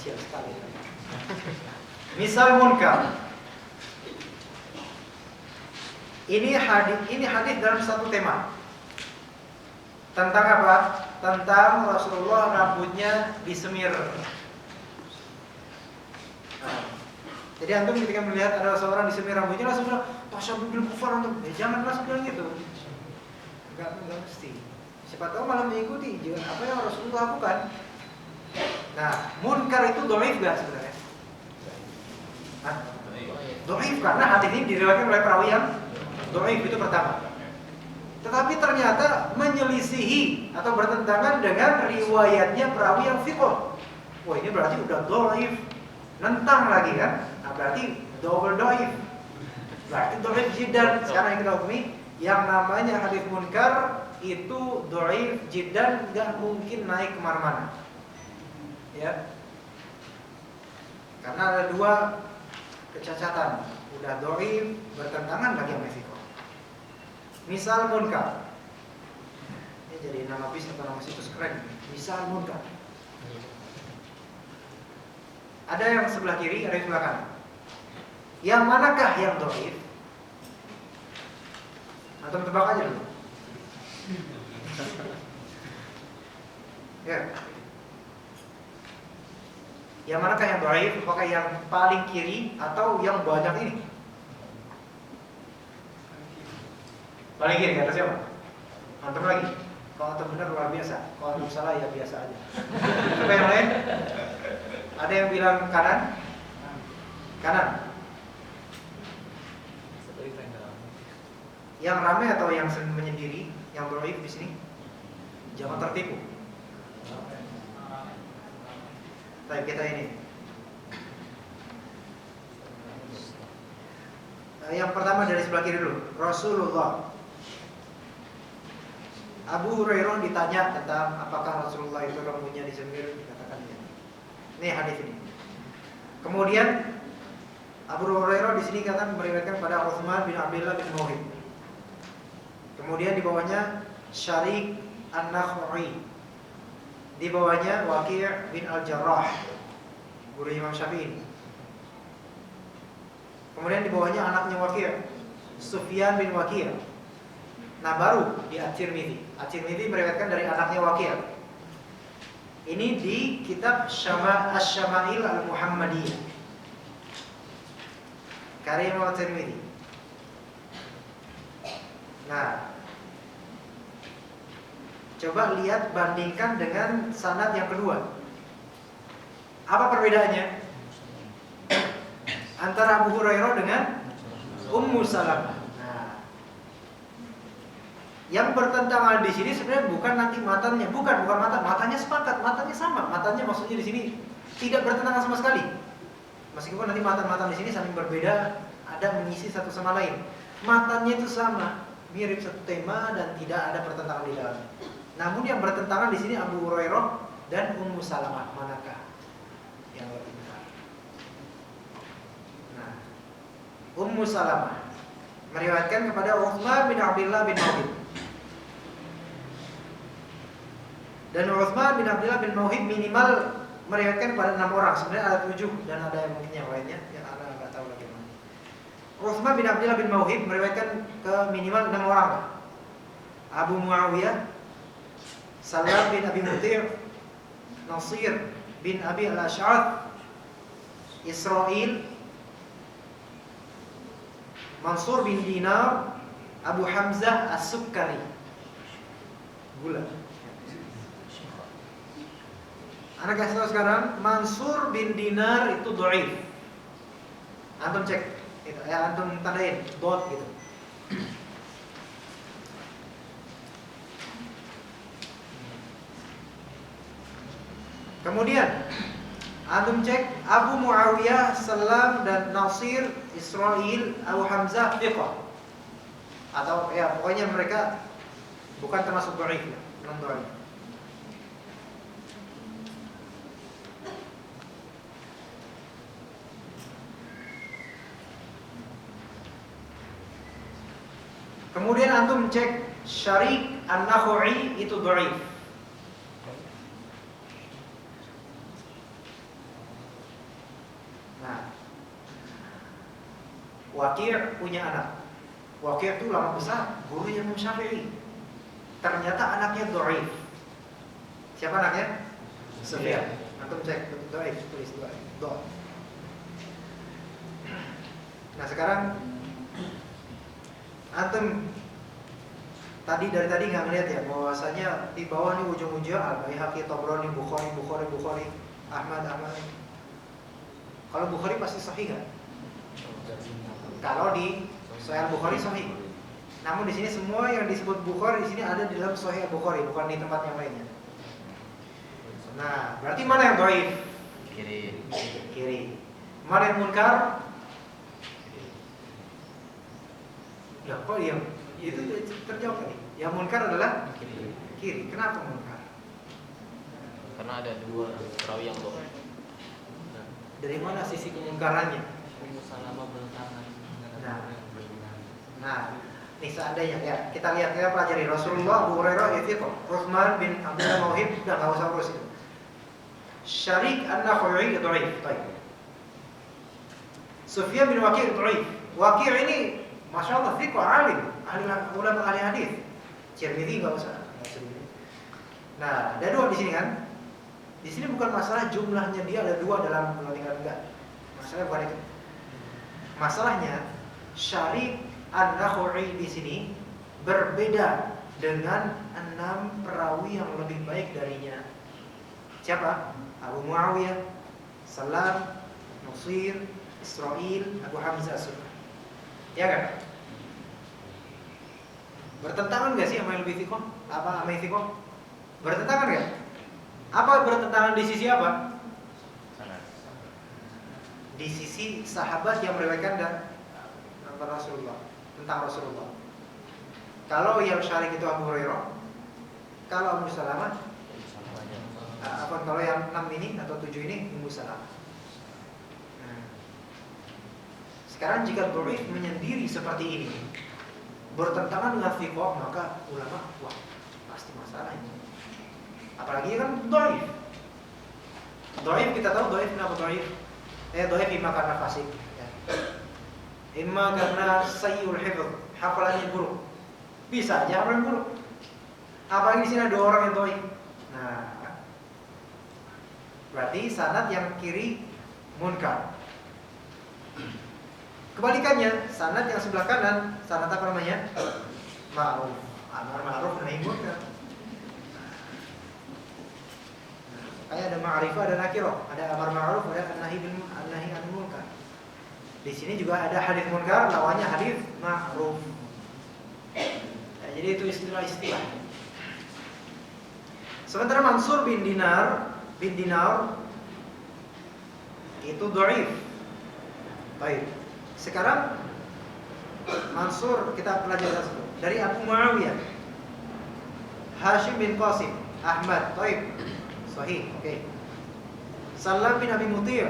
Siap sekali. Misal munkar. Ini hadis dalam satu tema. Tentang apa? Tentang Rasulullah rambutnya disemir. Nah, jadi antum ketika melihat ada seorang disemir rambutnya langsung bilang, "Tasyabbuh bil kufar antum." Jangan langsung bilang gitu. Enggak mesti. Siapa tahu malah mengikuti apa yang Rasulullah lakukan. Nah, munkar itu dhaif enggak sebenarnya? Hah? Dhaif karena hadis ini diriwayatkan oleh perawi yang dhaif, itu pertama. Tetapi ternyata menyelisihi atau bertentangan dengan riwayatnya perawi yang thiqah. Wah, ini berarti udah dhaif. Nentang lagi kan? Nah, berarti double dhaif. Berarti dhaif jiddan. Sekarang yang kita hukumi yang namanya hadis munkar itu dhaif jiddan, enggak mungkin naik kemana-mana. Ya. Karena ada dua kecacatan. Udah dhaif, bertentangan lagi sama thiqah. Misal munkar. Ini jadi nama bis atau nama situs keren. Misal munkar. Ada yang sebelah kiri, ada yang sebelah kanan. Yang manakah yang dhaif? Atau tebak aja dulu. Ya. Yang manakah yang dhaif? Apakah yang paling kiri atau yang banyak ini? Paling kiri, kata siapa? Antum lagi. Kalau antum benar luar biasa. Kalau antum salah ya biasa aja. Coba yang lain. Ada yang bilang kanan? Kanan. Yang ramai atau yang menyendiri? Yang dhaif di sini? Jangan tertipu. Baik, kita ini. Yang pertama dari sebelah kiri dulu. Rasulullah. Abu Hurairah ditanya tentang apakah Rasulullah itu rambutnya disemir, dikatakan ya. Ini hadis ini. Kemudian Abu Hurairah di sini kata meriwayatkan pada Utsman bin Abdullah bin Mu'id. Kemudian di bawahnya Syariq An-Nakhai. Di bawahnya Waqi' bin Al-Jarrah, guru Imam Syafi'i. Kemudian di bawahnya anaknya Waqi', Sufyan bin Waqi'. Nah, baru di At-Tirmidzi. At-Tirmidzi meriwayatkan dari anaknya Waqi'. Ini di kitab Asy-Syama'il Al-Muhammadiyah, karya Imam At-Tirmidzi. Nah, coba lihat, bandingkan dengan sanad yang kedua. Apa perbedaannya antara Abu Hurairah dengan Ummu Salamah? Nah, yang bertentangan di sini sebenarnya bukan nanti matanya, bukan matanya sepakat, matanya sama, matanya maksudnya di sini tidak bertentangan sama sekali. Meskipun nanti mata di sini saling berbeda, ada mengisi satu sama lain. Matanya itu sama, mirip satu tema dan tidak ada pertentangan di dalamnya. Namun yang bertentangan di sini Abu Hurairah dan Ummu Salamah, manakah yang lebih benar? Nah, Ummu Salamah meriwayatkan kepada Utsman bin Abdullah bin Mauhib. Dan Utsman bin Abdullah bin Mauhib minimal meriwayatkan kepada 6 orang. Sebenarnya ada 7 dan ada yang mungkin yang lainnya yang Anda nggak tahu lagi mana. Utsman bin Abdullah bin Mauhib meriwayatkan ke minimal 6 orang. Abu Muawiyah, Salam bin Abi Muti', Nasir bin Abi al-Ash'ath, Israel, Mansur bin Dinar, Abu Hamzah As-Sukkari. Gula. Anak kasih tahu sekarang, Mansur bin Dinar itu dhaif. Antum cek, itu, ya antum tandain dot gitu. Kemudian antum cek Abu Muawiyah, Salam dan Nasir, Israel, Abu Hamzah thiqah. Atau ya pokoknya mereka bukan termasuk dhaif, non dhaif. Kemudian antum cek Syarik An-Nakhu'i itu dhaif. Nah, Waqi' punya anak. Waqi' itu ulama besar, gurunya Imam Syafi'i. Ternyata anaknya dhaif. Siapa anaknya? Sufyan. Antum cek dhaif, tulis dhaif. Nah, sekarang antum dari tadi nggak ngeliat ya bahwasanya di bawah nih ujung-ujung Al-Baihaqi, Tabrani, Bukhari, Ahmad. Kalau Bukhari pasti sahih kan? Kalau di Sahih Bukhari sahih. Namun di sini semua yang disebut Bukhari di sini ada di dalam Sahih Bukhari, bukan di tempat yang lainnya. Nah, berarti mana yang dhaif? Kiri. Mana yang munkar? Ya, kok yang itu terjawab tadi. Yang munkar adalah kiri. Kenapa munkar?
Karena ada 2 perawi yang dhaif.
Dari mana sisi kemungkarannya?
Ummu Salamah bertangan.
Nah, nih seandainya ya kita lihat kita pelajari Rasulullah, Abu Hurairah itu Utsman bin Abdullah Mauhib dan nggak usah urus itu. Syarik An-Nakhu'i dhaif. Baik. Sufyan bin Waqi' dhaif. Waqi' ini Masya Allah, fiqh alim, ulama ahli hadis. Tirmidzi nggak usah. Nah, ada 2 di sini kan? Di sini bukan masalah jumlahnya dia ada 2 dalam pelatihan enggak. Masalahnya bukan itu. Masalahnya Syarik An-Nakhu'i di sini berbeda dengan 6 perawi yang lebih baik darinya. Siapa? Abu Muawiyah, Salam, Nasir, Israel, Abu Hamzah As-Sukkari. Ya kan? Bertentangan gak sih sama yang lebih thiqah? Apa sama yang thiqah? Bertentangan gak? Apa bertentangan di sisi apa? Di sisi sahabat yang meriwayatkan dan Rasulullah, tentang Rasulullah. Kalau yang Syarik itu Abu Hurairah, kalau Ummu Salamah, kalau yang 6 ini atau 7 ini Ummu Salamah. Sekarang jika dhaif menyendiri seperti ini bertentangan dengan thiqah, maka ulama wah pasti masalah ini. Apalagi kan dhaif. Dhaif kita tahu dhaif kenapa dhaif? Dhaif imma karena fasik, ya. Imma karena sayyul hifdz, hafalannya buruk. Bisa aja hafalan buruk. Apalagi di sini ada 2 orang yang dhaif. Nah, berarti sanad yang kiri munkar. Kebalikannya, sanad yang sebelah kanan, sanad apa namanya? Ma'ruf. Amar ma'ruf nahi munkar. Kayak ada ma'rifah, ada nakirah, ada amar ma'ruf, ada nahi anil munkar. Di sini juga ada hadis munkar, lawannya hadis ma'ruf. Ya, jadi itu istilah-istilah. Sementara Mansur bin Dinar itu dhaif. Baik. Sekarang Mansur kita pelajari dari Abu Muawiyah, Hashim bin Qasim, Ahmad, Taib, Sahih, oke. Salam bin Abi Mutir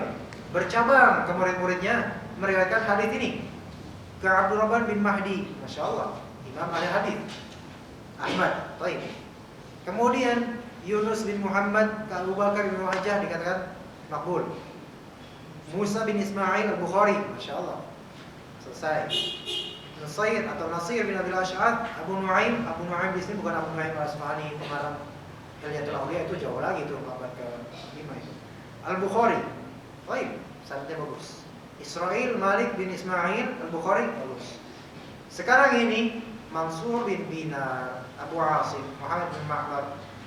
bercabang ke murid-muridnya meriwayatkan hadis ini. Ke Abdurrahman bin Mahdi, Masya Allah, Imam ahli hadis, Ahmad, Taib. Kemudian Yunus bin Muhammad, ke Abu Bakar bin Wajah dikatakan makbul. Musa bin Ismail Al-Bukhari, Masya Allah, selesai. Nusair atau Nasir bin Abil Ash'ad, Abu Nuaim di sini bukan Abu Nuaim Al-Asfahani pengarang Hilyatul Awliya, itu jauh lagi itu abad ke-5 itu. Al-Bukhari, baik, sanadnya bagus. Israel Malik bin Ismail Al-Bukhari, bagus. Sekarang ini Mansur bin Dinar, Abu Asim, Muhammad bin Ma'mar,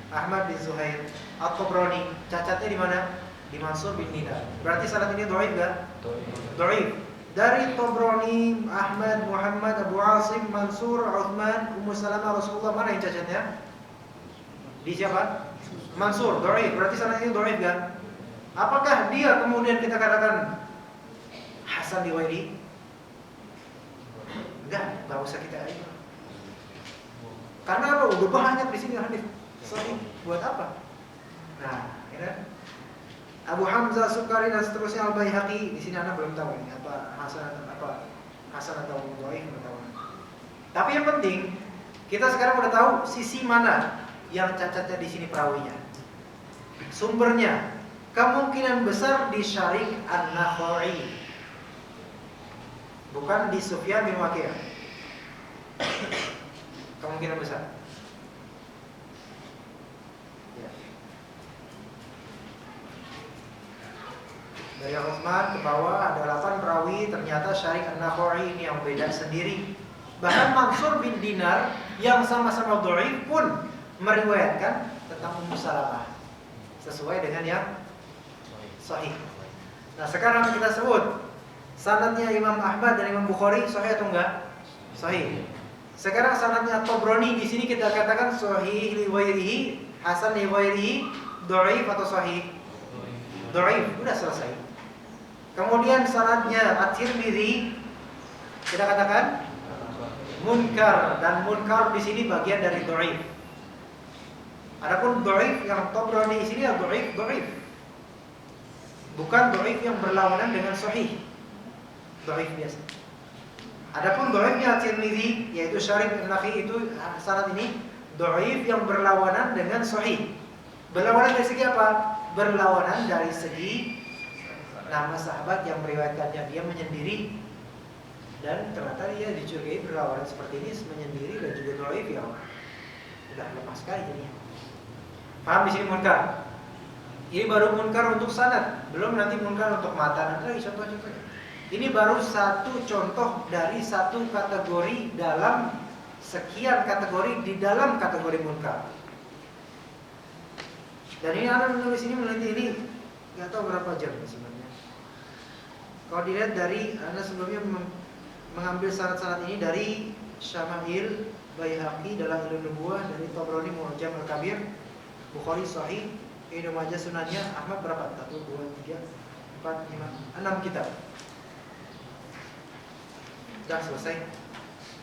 Ahmad bin Zuhair, At-Tabrani, cacatnya di mana? Di Mansur bin Dinar. Berarti sanad ini dhaif enggak? Dhaif. Dari Tabrani, Ahmad, Muhammad, Abu Asim, Mansur, Uthman, Ummu Salamah, Rasulullah, mana yang cacatnya? Di siapa? Mansur, dhaif. Berarti sanad ini dhaif enggak? Apakah dia kemudian kita katakan Hasan Riwayi? Enggak usah kita aja. Karena apa? Udah banyak di sini hadis. Sahih. Buat apa? Nah, ya. Abu Hamzah Sukari dan seterusnya Al-Baihaqi, di sini Anda belum tahu ini apa Hasan atau dhaif, belum tahu. Tapi yang penting kita sekarang udah tahu sisi mana yang cacatnya di sini perawinya. Sumbernya kemungkinan besar di Syarik An-Nakhai, bukan di Sufyan bin Waqi'. Kemungkinan besar. Ya. Dari Utsman ke bawah ada 8 perawi, ternyata Syarik An-Nakhai ini yang beda sendiri. Bahkan Mansur bin Dinar yang sama-sama dhaif pun meriwayatkan tentang Ummu Salamah sesuai dengan yang sahih. Nah, sekarang kita sebut sanadnya Imam Ahmad dan Imam Bukhari sahih atau enggak? Sahih. Sekarang sanadnya Tabrani di sini kita katakan sahih li ghairihi, hasan li ghairihi, dhaif atau sahih? Dhaif, sudah selesai. Kemudian sanadnya At-Tirmidzi kita katakan munkar, dan munkar di sini bagian dari dhaif. Adapun dhaif yang Tabrani di sini adalah dhaif. Bukan dhaif yang berlawanan dengan sahih. Dhaif biasa. Adapun dhaifnya At-Tirmidzi yaitu Syarik An-Nakhai itu sanad ini dhaif yang berlawanan dengan sahih. Berlawanan dari segi apa? Berlawanan dari segi nama sahabat yang meriwayatkannya, dia menyendiri dan ternyata dia dicurigai berlawanan seperti ini, menyendiri dan juga dhaif, ya udah lepas sekali jadinya. Paham di sini munkar? Ini baru munkar untuk sanad, belum nanti munkar untuk matan. Ada lagi contoh-contohnya. Ini baru satu contoh dari satu kategori dalam sekian kategori di dalam kategori munkar. Dan ini Anda menulis ini, meneliti ini nggak tahu berapa jam sebenarnya. Kalau dilihat dari Anda sebelumnya mengambil sanad-sanad ini dari Syama'il, Baihaqi dalam Ilmu Nubuwah, dari Tabrani Mu'jam Al-Kabir, Bukhari Sahih, Ibnu Majah Sunannya, Ahmad berapa? 1, 2, 3, 4, 5, 6 kitab. Sudah selesai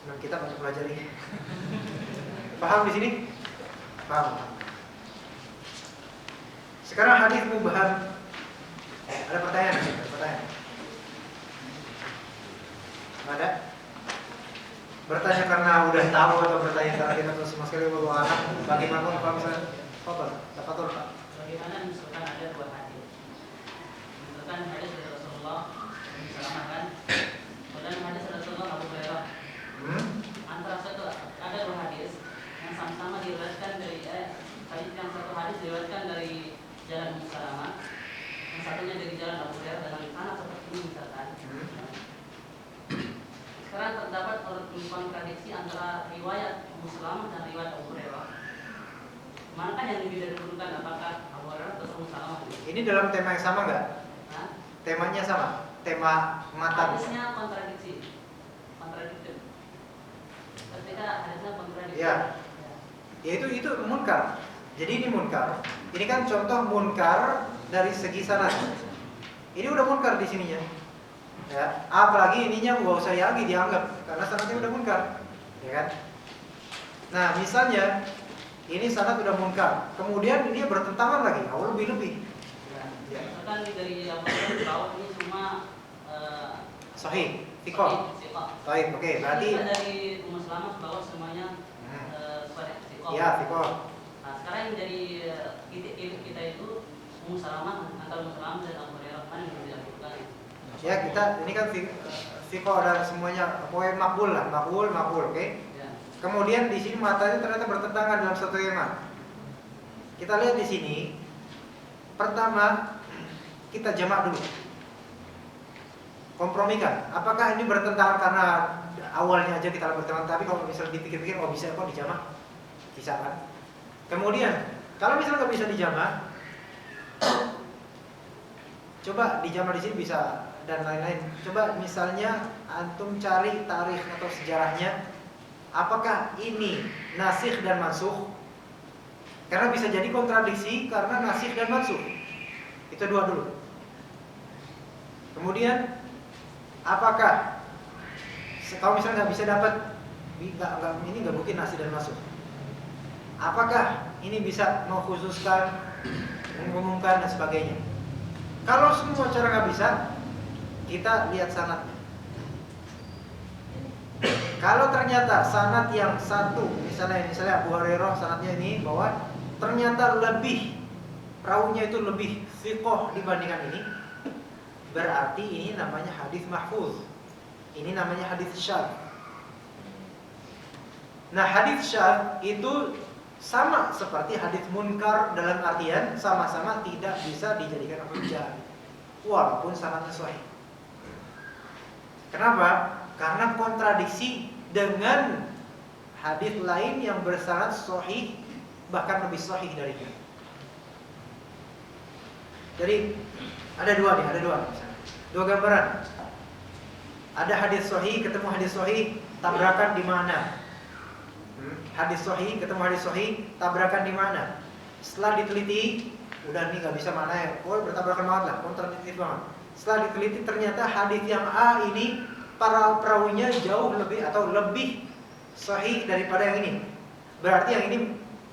6 kitab untuk pelajari. Paham di sini? Paham. Sekarang hadis mubham. Ada pertanyaan? Ada? Bertanya karena udah tahu atau bertanya karena kita terus sama sekali bawa anak? Bagaimana kalau misalnya? Tafadhol Pak.
Bagaimana misalkan ada 2 hadis? Misalkan hadis dari Rasulullah diselamatkan, kemudian hadis dari Rasulullah Abu Hurairah. Antara satu ada 2 hadis yang sama-sama diriwayatkan dari yang satu hadis diriwayatkan dari jalan Ummu Salamah, yang satunya dari jalan Abu Hurairah dengan anak seperti ini misalkan. Sekarang terdapat kontradiksi antara riwayat Ummu Salamah dan riwayat Abu Hurairah. Manakah yang lebih dari kedudukan, apakah Abu Hurairah atau Ummu Salamah? Ini
dalam tema yang sama nggak? Temanya sama? Tema matan?
Hadisnya kontradiksi. Ketika hadisnya kontradiksi.
Ya. Ya itu munkar. Jadi ini munkar. Ini kan contoh munkar dari segi sanad. Ini udah munkar di sininya. Ya, apalagi ininya nggak usah lagi dianggap karena sanadnya udah munkar, ya kan? Nah, misalnya ini sanad udah munkar, kemudian dia bertentangan lagi, awal lebih-lebih.
Ya. Misalkan dari Abu Hurairah ini cuma
Sahih, thiqah. Baik, oke, berarti
dari Ummu Salamah bahwa semuanya sahih thiqah.
iya, thiqah.
Nah, sekarang yang dari kita itu Ummu Salamah, antara Ummu Salamah dan Abu Hurairah mana yang lebih dilakukan?
Ya, kita ini kan thiqah dan semuanya pokoknya makbul lah, makbul, oke?
Ya.
Kemudian di sini matanya ternyata bertentangan dalam satu kalimat. Kita lihat di sini. Pertama, kita jamak dulu. Kompromikan. Apakah ini bertentangan karena awalnya aja kita bertentangan, tapi kalau misalnya dipikir-pikir, oh bisa kok dijamak? Bisa kan? Kemudian, kalau misalnya nggak bisa dijamak, coba dijamak di sini bisa dan lain-lain. Coba misalnya antum cari tarikh atau sejarahnya, apakah ini nasikh dan mansukh? Karena bisa jadi kontradiksi karena nasikh dan mansukh. Itu dua dulu. Kemudian apakah kalau misalnya nggak bisa dapat ini nggak mungkin nasikh dan mansukh. Apakah ini bisa mengkhususkan, mengumumkan dan sebagainya? Kalau semua cara nggak bisa, kita lihat sanadnya. Kalau ternyata sanad yang satu, misalnya Abu Hurairah sanadnya ini bahwa ternyata lebih perahunya itu lebih thiqah dibandingkan ini, berarti ini namanya hadis mahfuz. Ini namanya hadis syadz. Nah, hadis syadz itu sama seperti hadis munkar dalam artian sama-sama tidak bisa dijadikan hujjah walaupun sanadnya sahih. Kenapa? Karena kontradiksi dengan hadis lain yang bersanad sahih, bahkan lebih sahih darinya. Jadi ada dua misalnya. Dua gambaran. Ada hadis sahih ketemu hadis sahih, tabrakan di mana? Hadis sahih ketemu hadis sahih, tabrakan di mana? Setelah diteliti, udah nih nggak bisa mana ya? Oh, bertabrakan banget lah, kontradiktif banget. Setelah diteliti ternyata hadis yang A ini para perawinya jauh lebih atau lebih sahih daripada yang ini. Berarti yang ini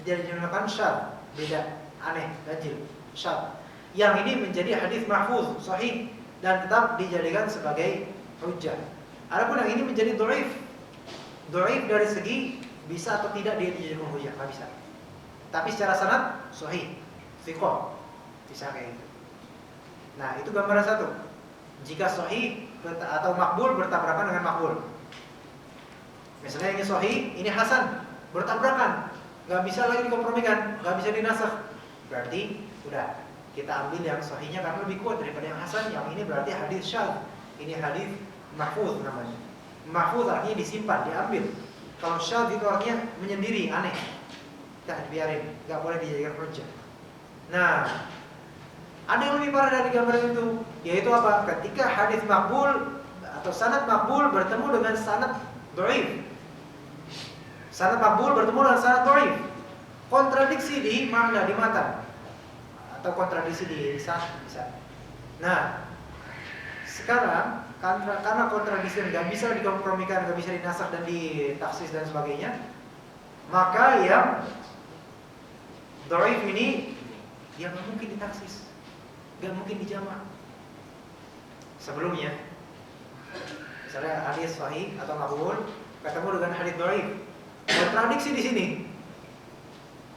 jadi dinamakan syadz, beda, aneh, ganjil, syadz. Yang ini menjadi hadis mahfuz, sahih dan tetap dijadikan sebagai hujjah. Adapun yang ini menjadi dhaif. Dhaif dari segi bisa atau tidak dia dijadikan hujjah, nggak bisa. Tapi secara sanad sahih, thiqah, bisa kayak gitu. Nah, itu gambaran satu. Jika sahih atau makbul bertabrakan dengan makbul. Misalnya ini sahih, ini hasan, bertabrakan, nggak bisa lagi dikompromikan, nggak bisa dinasakh. Berarti udah kita ambil yang sahihnya karena lebih kuat daripada yang hasan. Yang ini berarti hadis syadz, ini hadis mahfuz namanya. Mahfuz artinya disimpan, diambil. Kalau syadz itu artinya menyendiri, aneh. Kita biarin, nggak boleh dijadikan hujjah. Nah, ada yang lebih parah dari gambaran itu, yaitu apa? Ketika hadis makbul atau sanad makbul bertemu dengan sanad dhaif. Sanad makbul bertemu dengan sanad dhaif. Kontradiksi di makna, di matan, atau kontradiksi di lisan bisa. Nah, sekarang karena kontradiksi nggak bisa dikompromikan, nggak bisa dinasakh dan ditaksis dan sebagainya, maka yang dhaif ini dia nggak mungkin ditaksis, nggak mungkin dijamak. Sebelumnya, misalnya hadis sahih atau maqbul ketemu dengan hadis dhaif, kontradiksi di sini.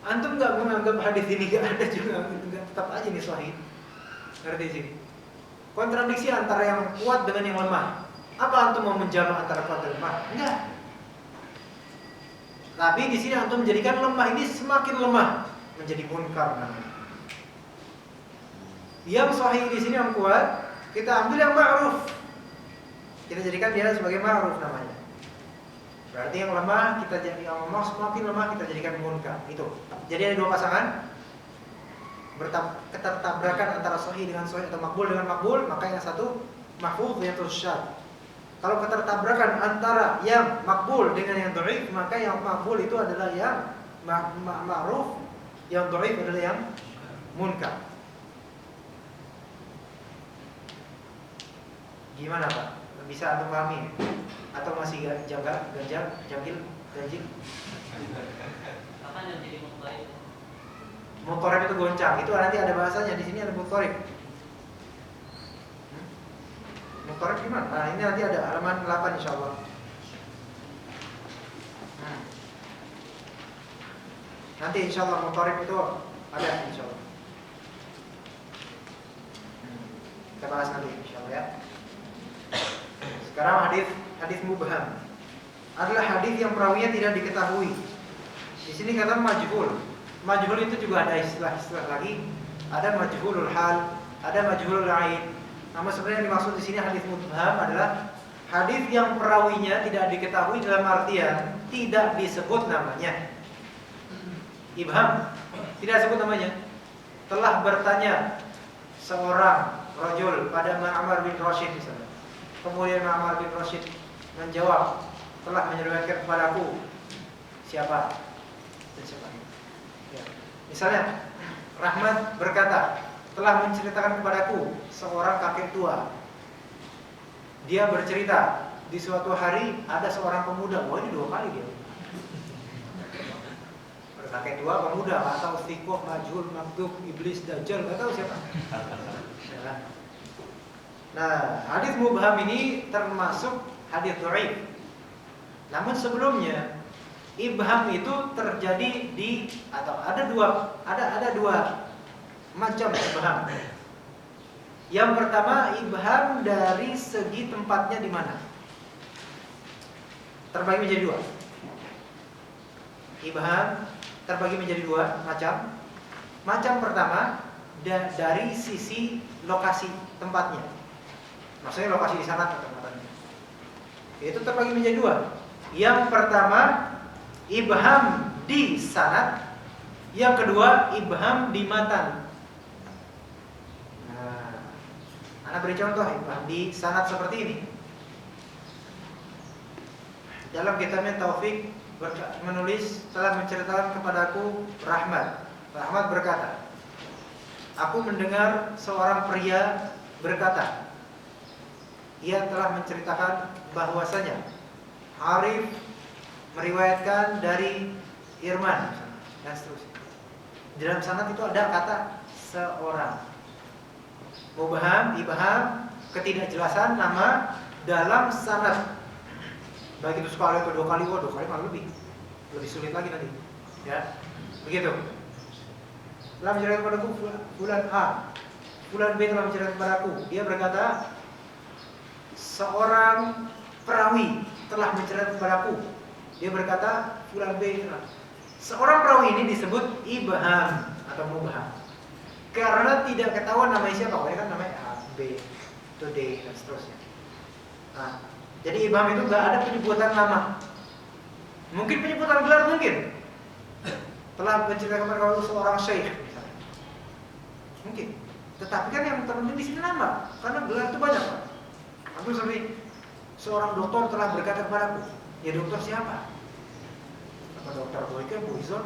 Antum nggak menganggap hadis ini nggak ada juga, nggak, tetap aja nih sahih. Ngerti sini? Kontradiksi antara yang kuat dengan yang lemah. Apa antum mau menjamak antara kuat dan lemah? Enggak. Tapi di sini antum menjadikan lemah ini semakin lemah, menjadi munkar namanya. Yang sahih di sini yang kuat, kita ambil yang ma'ruf. Kita jadikan dia sebagai ma'ruf namanya. Berarti yang lemah kita jadi yang lemah, semakin lemah kita jadikan munkar. Itu. Jadi ada dua pasangan ketertabrakan antara sahih dengan sahih atau makbul dengan makbul, maka yang satu mahfuz yaitu syadz. Kalau ketertabrakan antara yang makbul dengan yang dhaif, maka yang makbul itu adalah yang ma'ruf, yang dhaif adalah yang munkar. Gimana Pak? Bisa antum pahami? Atau masih ganjil?
Kapan yang jadi mutharib?
Mutorib itu goncang. Itu nanti ada bahasanya. Di sini ada mutorib. Mutorib gimana? Nah, ini nanti ada halaman 8 insyaallah. Nanti insyaallah mutorib itu ada insyaallah. Kita bahas nanti insyaallah ya. Sekarang hadis mubham adalah hadis yang perawinya tidak diketahui. Di sini kata majhul. Majhul itu juga ada istilah-istilah lagi. Ada majhulul hal, ada majhulul ain. Namun sebenarnya yang dimaksud di sini hadis mubham adalah hadis yang perawinya tidak diketahui dalam artian tidak disebut namanya. Ibham, tidak disebut namanya. Telah bertanya seorang rajul pada Ma'mar bin Rashid misalnya. Kemudian Ma'mar bin Rashid menjawab, telah menyeriwayatkan kepadaku siapa dan siapa. Ya. Misalnya Rahmat berkata, telah menceritakan kepadaku seorang kakek tua. Dia bercerita di suatu hari ada seorang pemuda. Wah, ini 2 kali dia. Kakek tua, pemuda, atau Thiqoh, Majhul, Makdub, Iblis, Dajjal, nggak tahu siapa. Nah, hadis mubham ini termasuk hadis dhaif. Namun sebelumnya ibham itu terjadi ada dua macam ibham. Yang pertama, ibham dari segi tempatnya di mana. Terbagi menjadi 2. Ibham terbagi menjadi 2 macam. Macam pertama dari sisi lokasi tempatnya. Maksudnya lokasi di sanad atau matanya. Itu terbagi menjadi 2. Yang pertama ibham di sanad, yang kedua ibham di matan. Nah, ana beri contoh ibham di sanad seperti ini. Dalam kitabnya Taufik menulis, telah menceritakan kepadaku Rahmat. Rahmat berkata, aku mendengar seorang pria berkata, ia telah menceritakan bahwasanya Arif meriwayatkan dari Irman dan seterusnya. Di dalam sanad itu ada kata seorang. Mubham, ibham, ketidakjelasan nama dalam sanad. Baik itu sekali atau 2 kali, 2 kali malah lebih sulit lagi nanti. Ya, begitu. Telah menceritakan kepadaku bulan A, bulan B telah menceritakan kepadaku. Dia berkata, seorang perawi telah menceritakan kepadaku. Dia berkata, bulan B. Seorang perawi ini disebut ibham atau mubham karena tidak ketahuan namanya siapa. Pokoknya kan namanya A, B, atau D dan seterusnya. Nah, jadi ibham itu nggak ada penyebutan nama. Mungkin penyebutan gelar mungkin. Telah menceritakan kepada seorang syekh misalnya. Mungkin. Tetapi kan yang terpenting di sini nama, karena gelar itu banyak, Pak. Aku seperti seorang dokter telah berkata kepadaku. Ya dokter siapa? Apa dokter Boyke, Boyzon,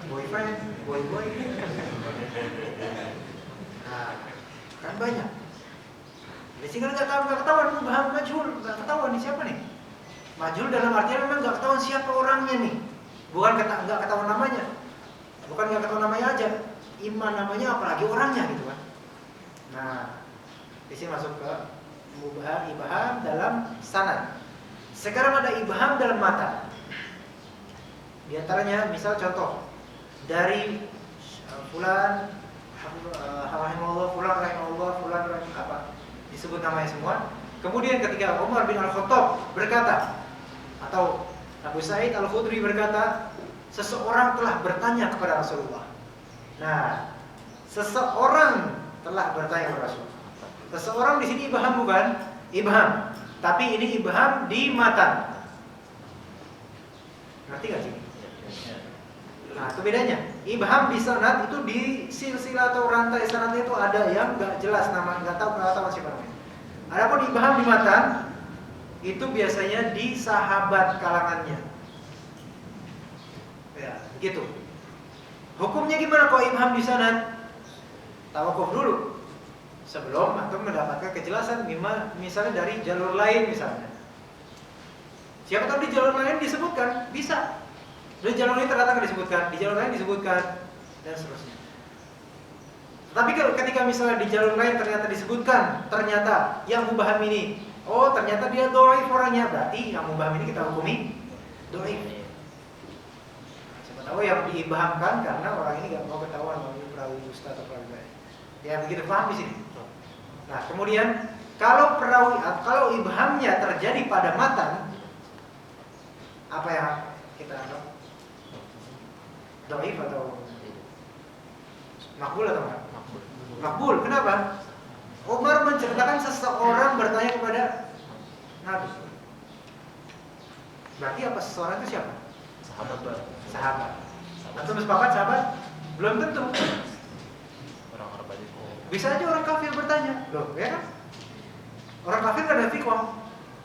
Boyfriend, Boy. Nah, kan banyak. Sehingga nggak ketahuan, mubham, majhul, nggak ketahuan nih siapa nih. Majhul dalam artian memang nggak ketahuan siapa orangnya nih. Bukan nggak ketahuan namanya, bukan nggak ketahuan namanya aja, iman namanya apalagi orangnya gitu kan. Nah, di sini masuk ke mubham, ibham dalam sanad. Sekarang ada ibham dalam mata. Di antaranya, misal contoh dari fulan, fulan apa? Disebut namanya semua. Kemudian ketika Umar bin Al-Khattab berkata, atau Abu Sa'id Al-Khudri berkata, seseorang telah bertanya kepada Rasulullah. Nah, seseorang telah bertanya kepada Rasulullah. Seseorang di sini ibham bukan? Ibham. Tapi ini ibham di matan. Ngerti gak sih? Nah, itu bedanya. Ibham di sanad itu di silsilah atau rantai sanad itu ada yang nggak jelas nama, nggak tahu siapa namanya. Adapun ibham di matan itu biasanya di sahabat kalangannya. Ya, gitu. Hukumnya gimana kalau ibham di sanad? Tawakuf dulu. sebelum antum mendapatkan kejelasan misalnya dari jalur lain misalnya. Siapa tahu di jalur lain disebutkan, bisa. Di jalur ini ternyata disebutkan, di jalur lain disebutkan, dan seterusnya. Tapi kalau ketika misalnya di jalur lain ternyata disebutkan, ternyata yang mubham ini, oh ternyata dia dhaif orangnya, berarti yang mubham ini kita hukumi dhaif. Siapa tahu yang diibhamkan karena orang ini nggak mau ketahuan mau perawi dusta atau perawi baik. Ya begitu, paham di sini. Nah kemudian kalau ibhamnya terjadi pada matan, apa yang kita anggap? Dhaif atau makbul atau enggak? Makbul. Kenapa? Umar menceritakan seseorang bertanya kepada Nabi. Berarti apa seseorang itu siapa? Sahabat. Antum sepakat sahabat? Belum tentu.
Orang-orang banyak.
Bisa aja orang kafir bertanya. Loh, ya kan? Orang kafir nggak ada fiqh,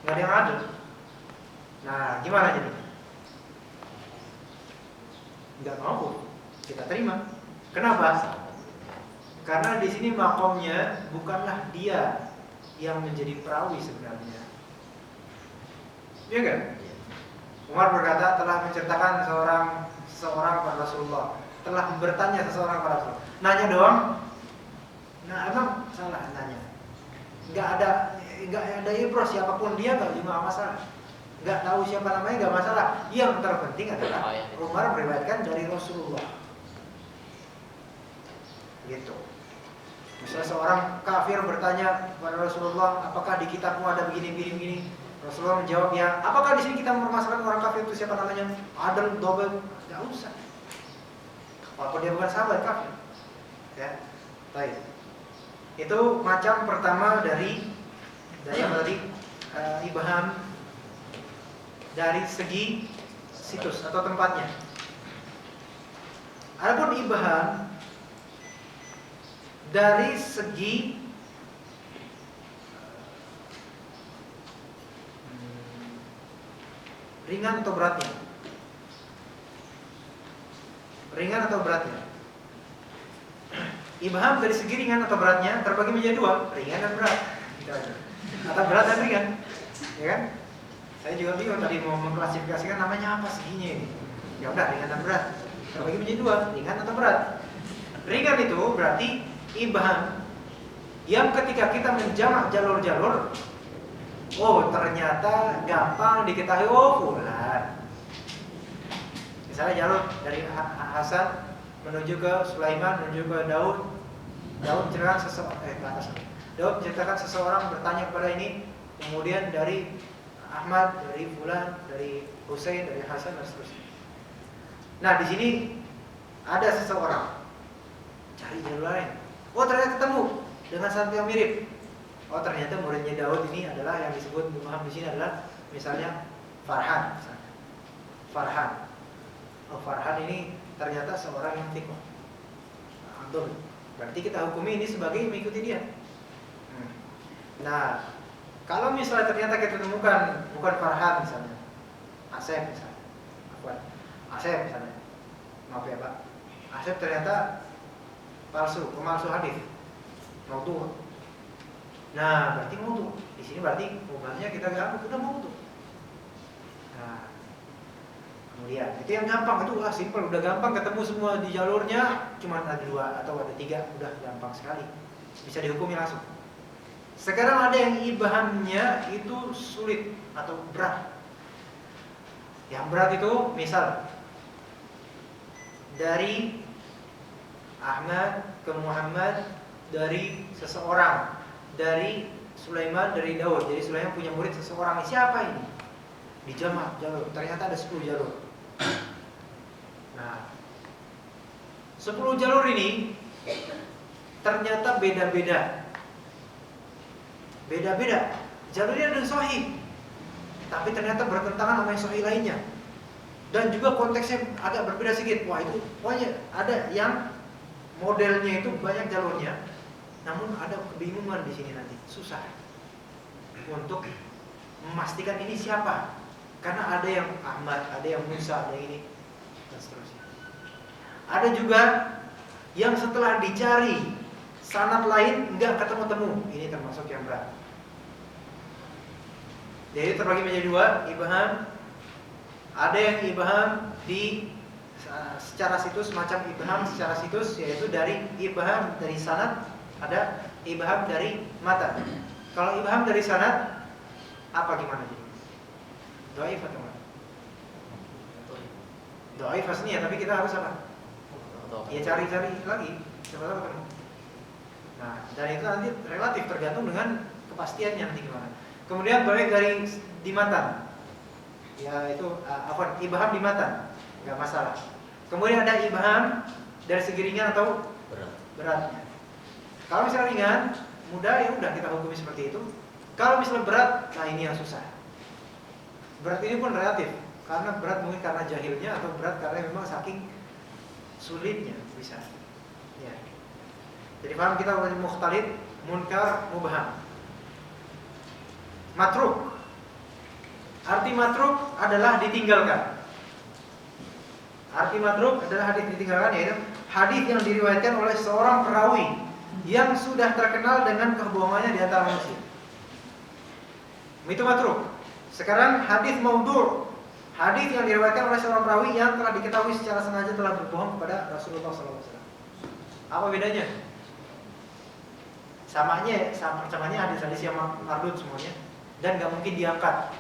nggak ada yang adil. Nah, gimana jadi? Nggak mau kita terima. Kenapa? Karena di sini makomnya bukanlah dia yang menjadi perawi sebenarnya. Iya kan? Umar berkata telah menceritakan seseorang kepada Rasulullah, telah bertanya seseorang kepada Rasulullah. Nanya doang. Nah, emang salah nanya. Nggak ada ibros siapapun dia nggak juga masalah. Nggak tahu siapa namanya nggak masalah. Yang terpenting adalah Umar meriwayatkan dari Rasulullah. Gitu. Misalnya seorang kafir bertanya kepada Rasulullah, apakah di kitabmu ada begini? Rasulullah menjawab, ya. Apakah di sini kita mempermasalahkan orang kafir itu siapa namanya? Adil, dobel, nggak usah. Walaupun dia bukan sahabat kafir. Ya, baik. Itu macam pertama dari apa tadi? Ibham dari segi situs atau tempatnya. Adapun ibham dari segi ringan atau beratnya. Ringan atau beratnya. Ibham dari segi ringan atau beratnya terbagi menjadi dua, ringan dan berat. Atau berat dan ringan. Ya kan? Saya juga bingung tadi mau mengklasifikasikan namanya apa seginya ini. Ya udah, ringan dan berat. Terbagi menjadi dua, ringan atau berat. Ringan itu berarti ibham yang ketika kita menjamak jalur-jalur, oh ternyata gampang diketahui, oh fulan. Misalnya jalur dari Hasan menuju ke Sulaiman, menuju ke Daud. Daud menceritakan seseorang bertanya kepada ini, kemudian dari Ahmad, dari fulan, dari Husain, dari Hasan dan seterusnya. Nah di sini ada seseorang cari jalur lain. Oh ternyata ketemu dengan satu yang mirip. Oh ternyata muridnya Daud ini adalah yang disebut Muhammad di sini adalah misalnya Farhan. Misalnya. Farhan. Oh Farhan ini ternyata seorang yang thiqah. Abdul. Berarti kita hukumi ini sebagai mengikuti dia. Nah, kalau misalnya ternyata kita temukan bukan Farhan misalnya, Asep misalnya, Asep misalnya, maaf ya Pak, Asep ternyata palsu, pemalsu hadis, maudhu. Nah, berarti maudhu. Di sini berarti hubungannya kita gak udah maudhu. Nah, kemudian itu yang gampang, itu simple, udah gampang ketemu semua di jalurnya, cuma ada 2 atau ada 3, udah gampang sekali, bisa dihukumi langsung. Sekarang ada yang ibhamnya itu sulit atau berat. Yang berat itu misal dari Ahmad ke Muhammad, dari seseorang, dari Sulaiman, dari Daud. Jadi Sulaiman punya murid seseorang. Siapa ini? Di jamak jalur. Ternyata ada 10 jalur. Nah, 10 jalur ini ternyata beda-beda. Beda-beda. Jalurnya ada sahih, tapi ternyata bertentangan sama yang sahih lainnya. Dan juga konteksnya agak berbeda sedikit. Wah itu, pokoknya ada yang modelnya itu banyak jalurnya, namun ada kebingungan di sini nanti, susah untuk memastikan ini siapa, karena ada yang Ahmad, ada yang Musa, ada yang ini, dan seterusnya. Ada juga yang setelah dicari sanad lain nggak ketemu-temu, ini termasuk yang berat. Jadi terbagi menjadi dua, ibham. Ada yang ibham di secara situs, macam ibham secara situs, yaitu dari ibham dari sanad, ada ibham dari matan. Kalau ibham dari sanad, apa gimana jadi? Dhaif atau enggak? Dhaif aslinya, tapi kita harus apa? Ya cari-cari lagi, siapa tahu ketemu. Nah, dan itu nanti relatif tergantung dengan kepastiannya nanti gimana. Kemudian dhaif dari di matan, ya itu ibham di matan, nggak masalah. Kemudian ada ibham dari segi ringan atau beratnya. Kalau misalnya ringan, mudah, ya udah kita hukumi seperti itu. Kalau misalnya berat, nah ini yang susah. Berat ini pun relatif, karena berat mungkin karena jahilnya atau berat karena memang saking sulitnya bisa. Ya. Jadi paham kita mengenai mukhtalid, munkar, mubham. Matruk. Arti matruk adalah ditinggalkan. Arti matruk adalah hadis ditinggalkan, yaitu hadis yang diriwayatkan oleh seorang perawi yang sudah terkenal dengan kebohongannya di antara manusia. Itu matruk. Sekarang hadis maudhu', hadis yang diriwayatkan oleh seorang perawi yang telah diketahui secara sengaja telah berbohong kepada Rasulullah SAW. Apa bedanya? Samanya hadis-hadis yang mardud semuanya, dan nggak mungkin diangkat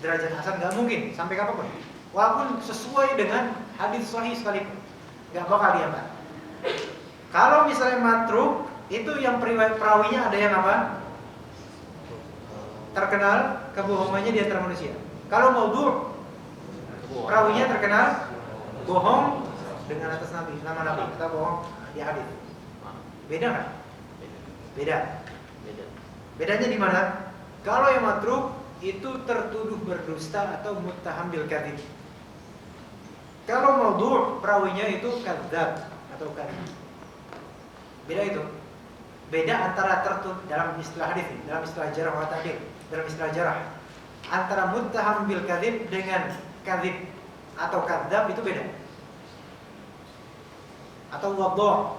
derajat hasan, nggak mungkin sampai kapanpun. Walaupun sesuai dengan hadis sahih sekalipun, nggak bakal diangkat. Kalau misalnya matruk, itu yang perawinya ada yang apa? Terkenal kebohongannya di antara manusia. Kalau maudhu', perawinya terkenal bohong dengan atas nama Nabi, atau bohong di hadis. Beda nggak? Beda. Bedanya di mana? Kalau yang matruk itu tertuduh berdusta atau muttaham bil kadzib. Kalau maudhu', perawinya itu kadzab atau kadzib. Beda itu. Beda antara tertuduh dalam istilah hadis, dalam istilah jarh wa ta'dil, dalam istilah jarh. Antara muttaham bil kadzib dengan kadzib atau kadzab itu beda. Atau wadha'.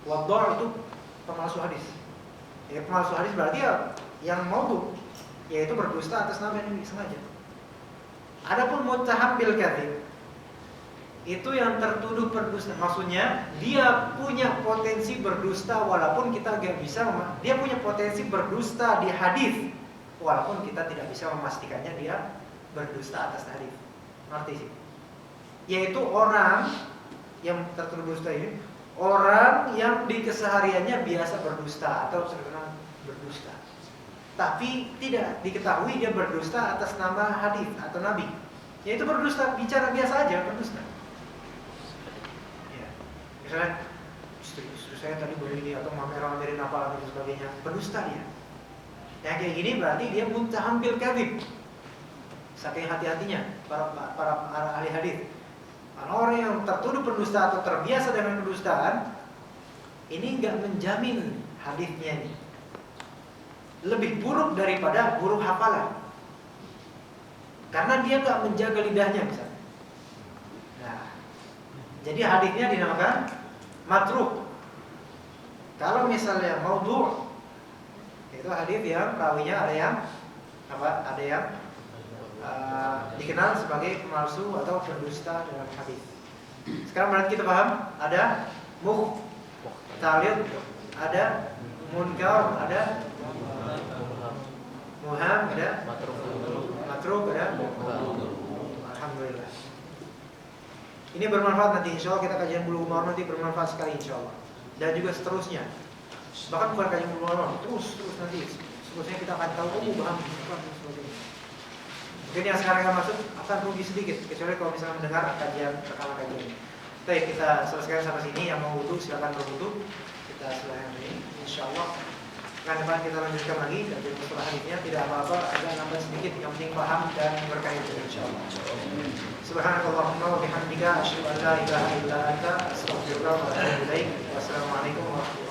Wadha' itu pemalsu hadis. Ya, pemalsu hadis berarti ya yang maudhu', yaitu berdusta atas nama yang sengaja. Adapun muttaham bil kadzib, itu yang tertuduh berdusta. Maksudnya dia punya potensi berdusta walaupun kita nggak bisa. Dia punya potensi berdusta di hadis walaupun kita tidak bisa memastikannya dia berdusta atas hadis. Ngerti sih? Yaitu orang yang tertuduh berdusta ini, orang yang di kesehariannya biasa berdusta atau terkenal berdusta, tapi tidak diketahui dia berdusta atas nama hadis atau nabi. Yaitu berdusta, bicara biasa aja berdusta. Ya. Misalnya istri saya tadi begini atau mamerin apa dan sebagainya, berdusta dia. Yang kayak gini berarti dia muttaham bil kadzib. Saking hati-hatinya para ahli hadis. Orang yang tertuduh berdusta atau terbiasa dengan kedustaan, ini nggak menjamin hadisnya ini. Lebih buruk daripada buruk hafalan. Karena dia nggak menjaga lidahnya misalnya. Nah, jadi hadisnya dinamakan matruk. Kalau misalnya maudhu', itu hadis yang perawinya ada yang apa? Ada yang dikenal sebagai pemalsu atau berdusta dalam hadis. Sekarang berarti kita paham ada mukhtalid, ada munkar, ada muham, ada matruk, ada. Alhamdulillah. Ini bermanfaat nanti, insya Allah kita kajian Bulughul Maram nanti bermanfaat sekali insya Allah. Dan juga seterusnya. Bahkan bukan kajian Bulughul Maram, terus nanti seterusnya kita akan tahu paham. Mungkin yang sekarang yang masuk akan rugi sedikit, kecuali kalau misalnya mendengar rekaman kajian. Baik, kita selesaikan sampai sini. Yang mau wudu silakan berwudu. Kita selesaikan ini, insya Allah. Kan depan kita lanjutkan lagi dan setelah hadisnya tidak apa-apa, ada nambah sedikit, yang penting paham dan berkait insya Allah. Subhanakallahumma wa bihamdika asyhadu an la ilaha illa anta astaghfiruka wa atubu ilaik. Wassalamualaikum warahmatullahi wabarakatuh.